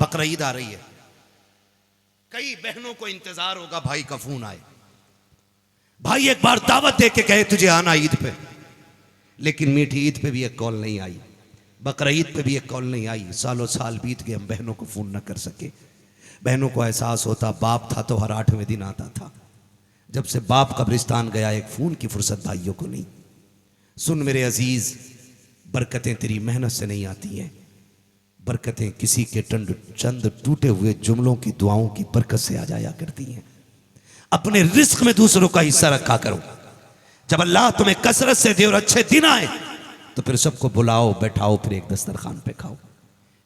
बकरा ईद आ रही है, कई बहनों को इंतजार होगा भाई का फोन आए, भाई एक बार दावत दे के कहे तुझे आना ईद पे, लेकिन मीठी ईद पे भी एक कॉल नहीं आई, बकरा ईद पे भी एक कॉल नहीं आई। सालों साल बीत गए, हम बहनों को फोन न कर सके। बहनों को एहसास होता बाप था तो हर 8वें दिन आता था,
जब से बाप कब्रिस्तान गया एक फ़ोन की फुर्सत भाइयों को नहीं। सुन मेरे अजीज़, बरकतें तेरी मेहनत से नहीं आती हैं, बरकतें किसी के चंद टूटे हुए जुमलों की दुआओं की बरकत से आ जाया करती हैं। अपने रिस्क में दूसरों का हिस्सा रखा करो। जब अल्लाह तुम्हें कसरत से दे और अच्छे दिन आए तो फिर सबको बुलाओ, बैठाओ, फिर एक दस्तरखान पे खाओ।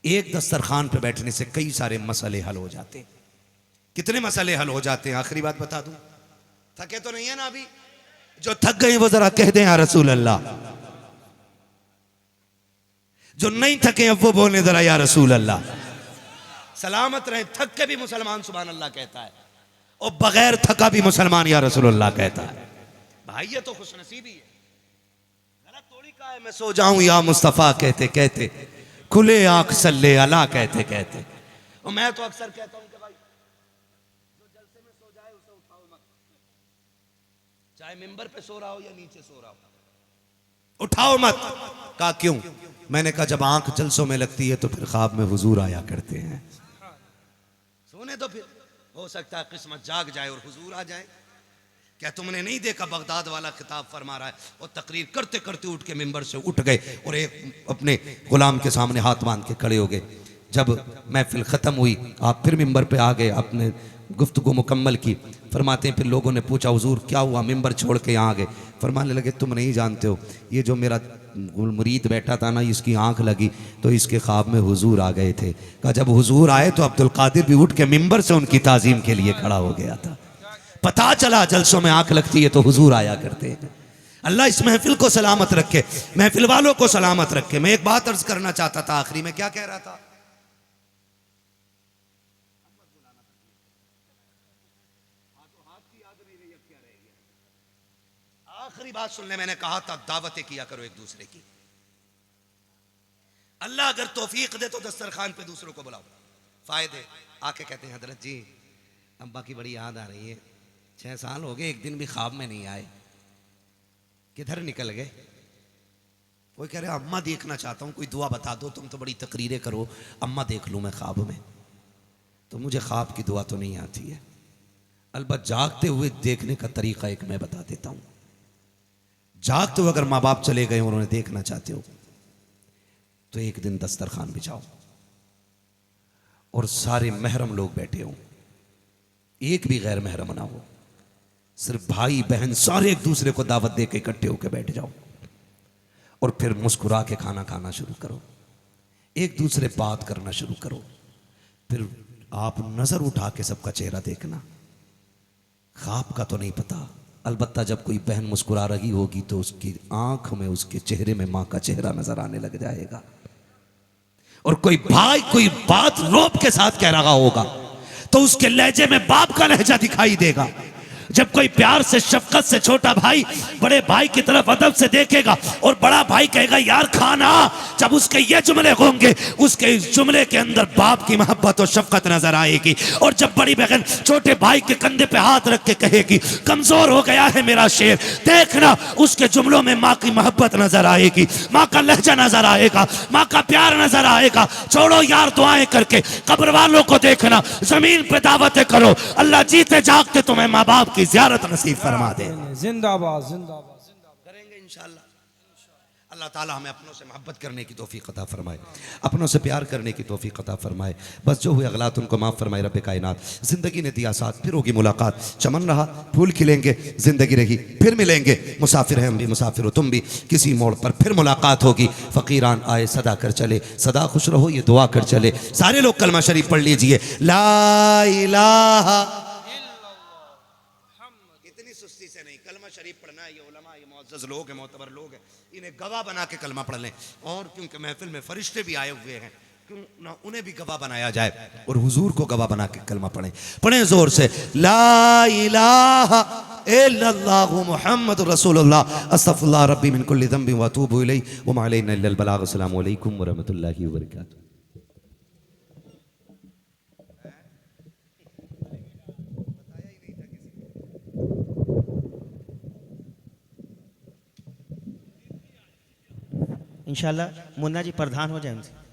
एक दस्तरखान पे बैठने से कई सारे मसले हल हो जाते हैं। कितने मसले हल हो जाते हैं? आखिरी बात बता दूं, थके तो नहीं है ना अभी? जो थक गए वो जरा कह दें या रसूल अल्लाह। जो नहीं थके अब वो बोले जरा या रसूल अल्लाह। सलामत रहे। थक के भी मुसलमान सुभान अल्लाह कहता है और बगैर थका भी मुसलमान या रसूल अल्लाह कहता है। भाई ये तो खुशनसीबी है। गलत थोड़ी कहा है मैं सो जाऊं या मुस्तफा कहते कहते, खुले आंख सल्ले अला कहते कहते। और मैं तो अक्सर कहता हूं कि भाई जो जलसे में सो जाए उसे उठाओ मत, चाहे मिंबर पे सो रहा हो या नीचे सो रहा हो, उठाओ मत। कहा क्यों? मैंने कहा जब आंख जलसों में लगती है तो फिर ख्वाब में हुजूर आया करते हैं। सोने तो फिर हो सकता है किस्मत जाग जाए और हुजूर आ जाए। क्या तुमने नहीं देखा बगदाद वाला खिताब फरमा रहा है और तकरीर करते करते उठ के मिंबर से उठ गए और एक अपने गुलाम के सामने हाथ बांध के खड़े हो गए। जब महफिल ख़त्म हुई आप फिर मिंबर पे आ गए, आपने गुफ्तगू मुकम्मल की। फरमाते हैं फिर लोगों ने पूछा हुजूर क्या हुआ, मिंबर छोड़ के यहाँ आ गए? फरमाने लगे तुम नहीं जानते हो, ये जो मेरा मुरीद बैठा था ना, इसकी आंख लगी तो इसके ख्वाब में हुजूर आ गए थे। कहा जब हुजूर आए तो अब्दुल कादिर भी उठ के मिंबर से उनकी ताजीम के लिए खड़ा हो गया था। पता चला जलसों में आंख लगती है तो हुजूर आया करते हैं। अल्लाह इस महफिल को सलामत रखे, महफिल वालों को सलामत रखे। मैं एक बात अर्ज करना चाहता था आखिरी में, क्या कह रहा था? आखिरी बात सुन ले, मैंने कहा था दावतें किया करो एक दूसरे की। अल्लाह अगर तौफीक दे तो दस्तरखान पे दूसरों को बुलाओ। फायदे आके कहते हैं हजरत जी अब्बा की बड़ी याद आ रही है, 6 साल हो गए एक दिन भी ख्वाब में नहीं आए, किधर निकल गए? कोई कह रहे अम्मा देखना चाहता हूं, कोई दुआ बता दो, तुम तो बड़ी तकरीरें करो, अम्मा देख लूं मैं ख्वाब में। तो मुझे ख्वाब की दुआ तो नहीं आती है, अलबत्त जागते हुए देखने का तरीका एक मैं बता देता हूं। जागते हुए अगर माँ बाप चले गए और उन्हें देखना चाहते हो तो एक दिन दस्तरखान बिछाओ और सारे महरम लोग बैठे हों, एक भी गैर महरम ना हो, सिर्फ भाई बहन सारे एक दूसरे को दावत दे के इकट्ठे होकर बैठ जाओ और फिर मुस्कुरा के खाना खाना शुरू करो, एक दूसरे बात करना शुरू करो। फिर आप नजर उठा के सबका चेहरा देखना। ख्वाब का तो नहीं पता, अलबत्ता जब कोई बहन मुस्कुरा रही होगी तो उसकी आंख में, उसके चेहरे में मां का चेहरा नजर आने लग जाएगा। और कोई भाई कोई बात रौब के साथ कह रहा होगा तो उसके लहजे में बाप का लहजा दिखाई देगा। जब कोई प्यार से शफकत से छोटा भाई बड़े भाई की तरफ अदब से देखेगा और बड़ा भाई कहेगा यार खाना, जब उसके ये जुमले होंगे उसके इस जुमले के अंदर बाप की मोहब्बत और शफकत नजर आएगी। और जब बड़ी बहन छोटे भाई के कंधे पे हाथ रख के कहेगी कमजोर हो गया है मेरा शेर, देखना उसके जुमलों में माँ की मोहब्बत नजर आएगी, माँ का लहजा नजर आएगा, माँ का प्यार नजर आएगा। छोड़ो यार दुआएं करके, कब्र वालों को देखना, जमीन पे दावतें करो, अल्लाह जीते जागते तुम्हें माँ बाप की ज़ियारत नसीब फरमा दे।
जिंदाबाद जिंदाबाद
करेंगे इंशाअल्लाह। अल्लाह ताला हमें अपनों से मोहब्बत करने की तौफीक अता फरमाए, अपनों से प्यार करने की तौफीक अता फरमाए। बस जो हुए अगलात उनको माफ़ फरमाए रब कायनात। ज़िंदगी ने दिया साथ, फिर होगी मुलाकात, चमन रहा फूल खिलेंगे, ज़िंदगी रही फिर मिलेंगे, मुसाफिर हैं हम भी मुसाफिर हो तुम भी, किसी मोड़ पर फिर मुलाकात होगी। फ़कीरान आए सदा कर चले, सदा खुश रहो ये दुआ कर चले। सारे लोग कलमा शरीफ पढ़ लीजिए, ला इलाहा। इतनी सुस्ती से नहीं, कलमा शरीफ पढ़ना है। ये उलमा, ये मुअज़्ज़ज़ लोग हैं, मोतबर लोग हैं, इन्हें गवाह बना के कलमा पढ़ लें। और क्योंकि महफिल में फरिश्ते भी आए हुए हैं, क्यों ना उन्हें भी गवाह बनाया जाए और हुजूर को गवाह बना के कलमा पढ़ें। पढ़ें जोर से, ला इलाहा इल्लल्लाहु मुहम्मदुर रसूलुल्लाह अस्तगफिरुल्लाह रब्बी मिन कुल्लि ज़ंबि व अतूबु इलैहि व मा अलैना इल्लल बलाग। अस्सलामु अलैकुम व रहमतुल्लाहि व बरकातुहू।
इंशाल्लाह मुन्ना जी प्रधान हो जाए उनसे।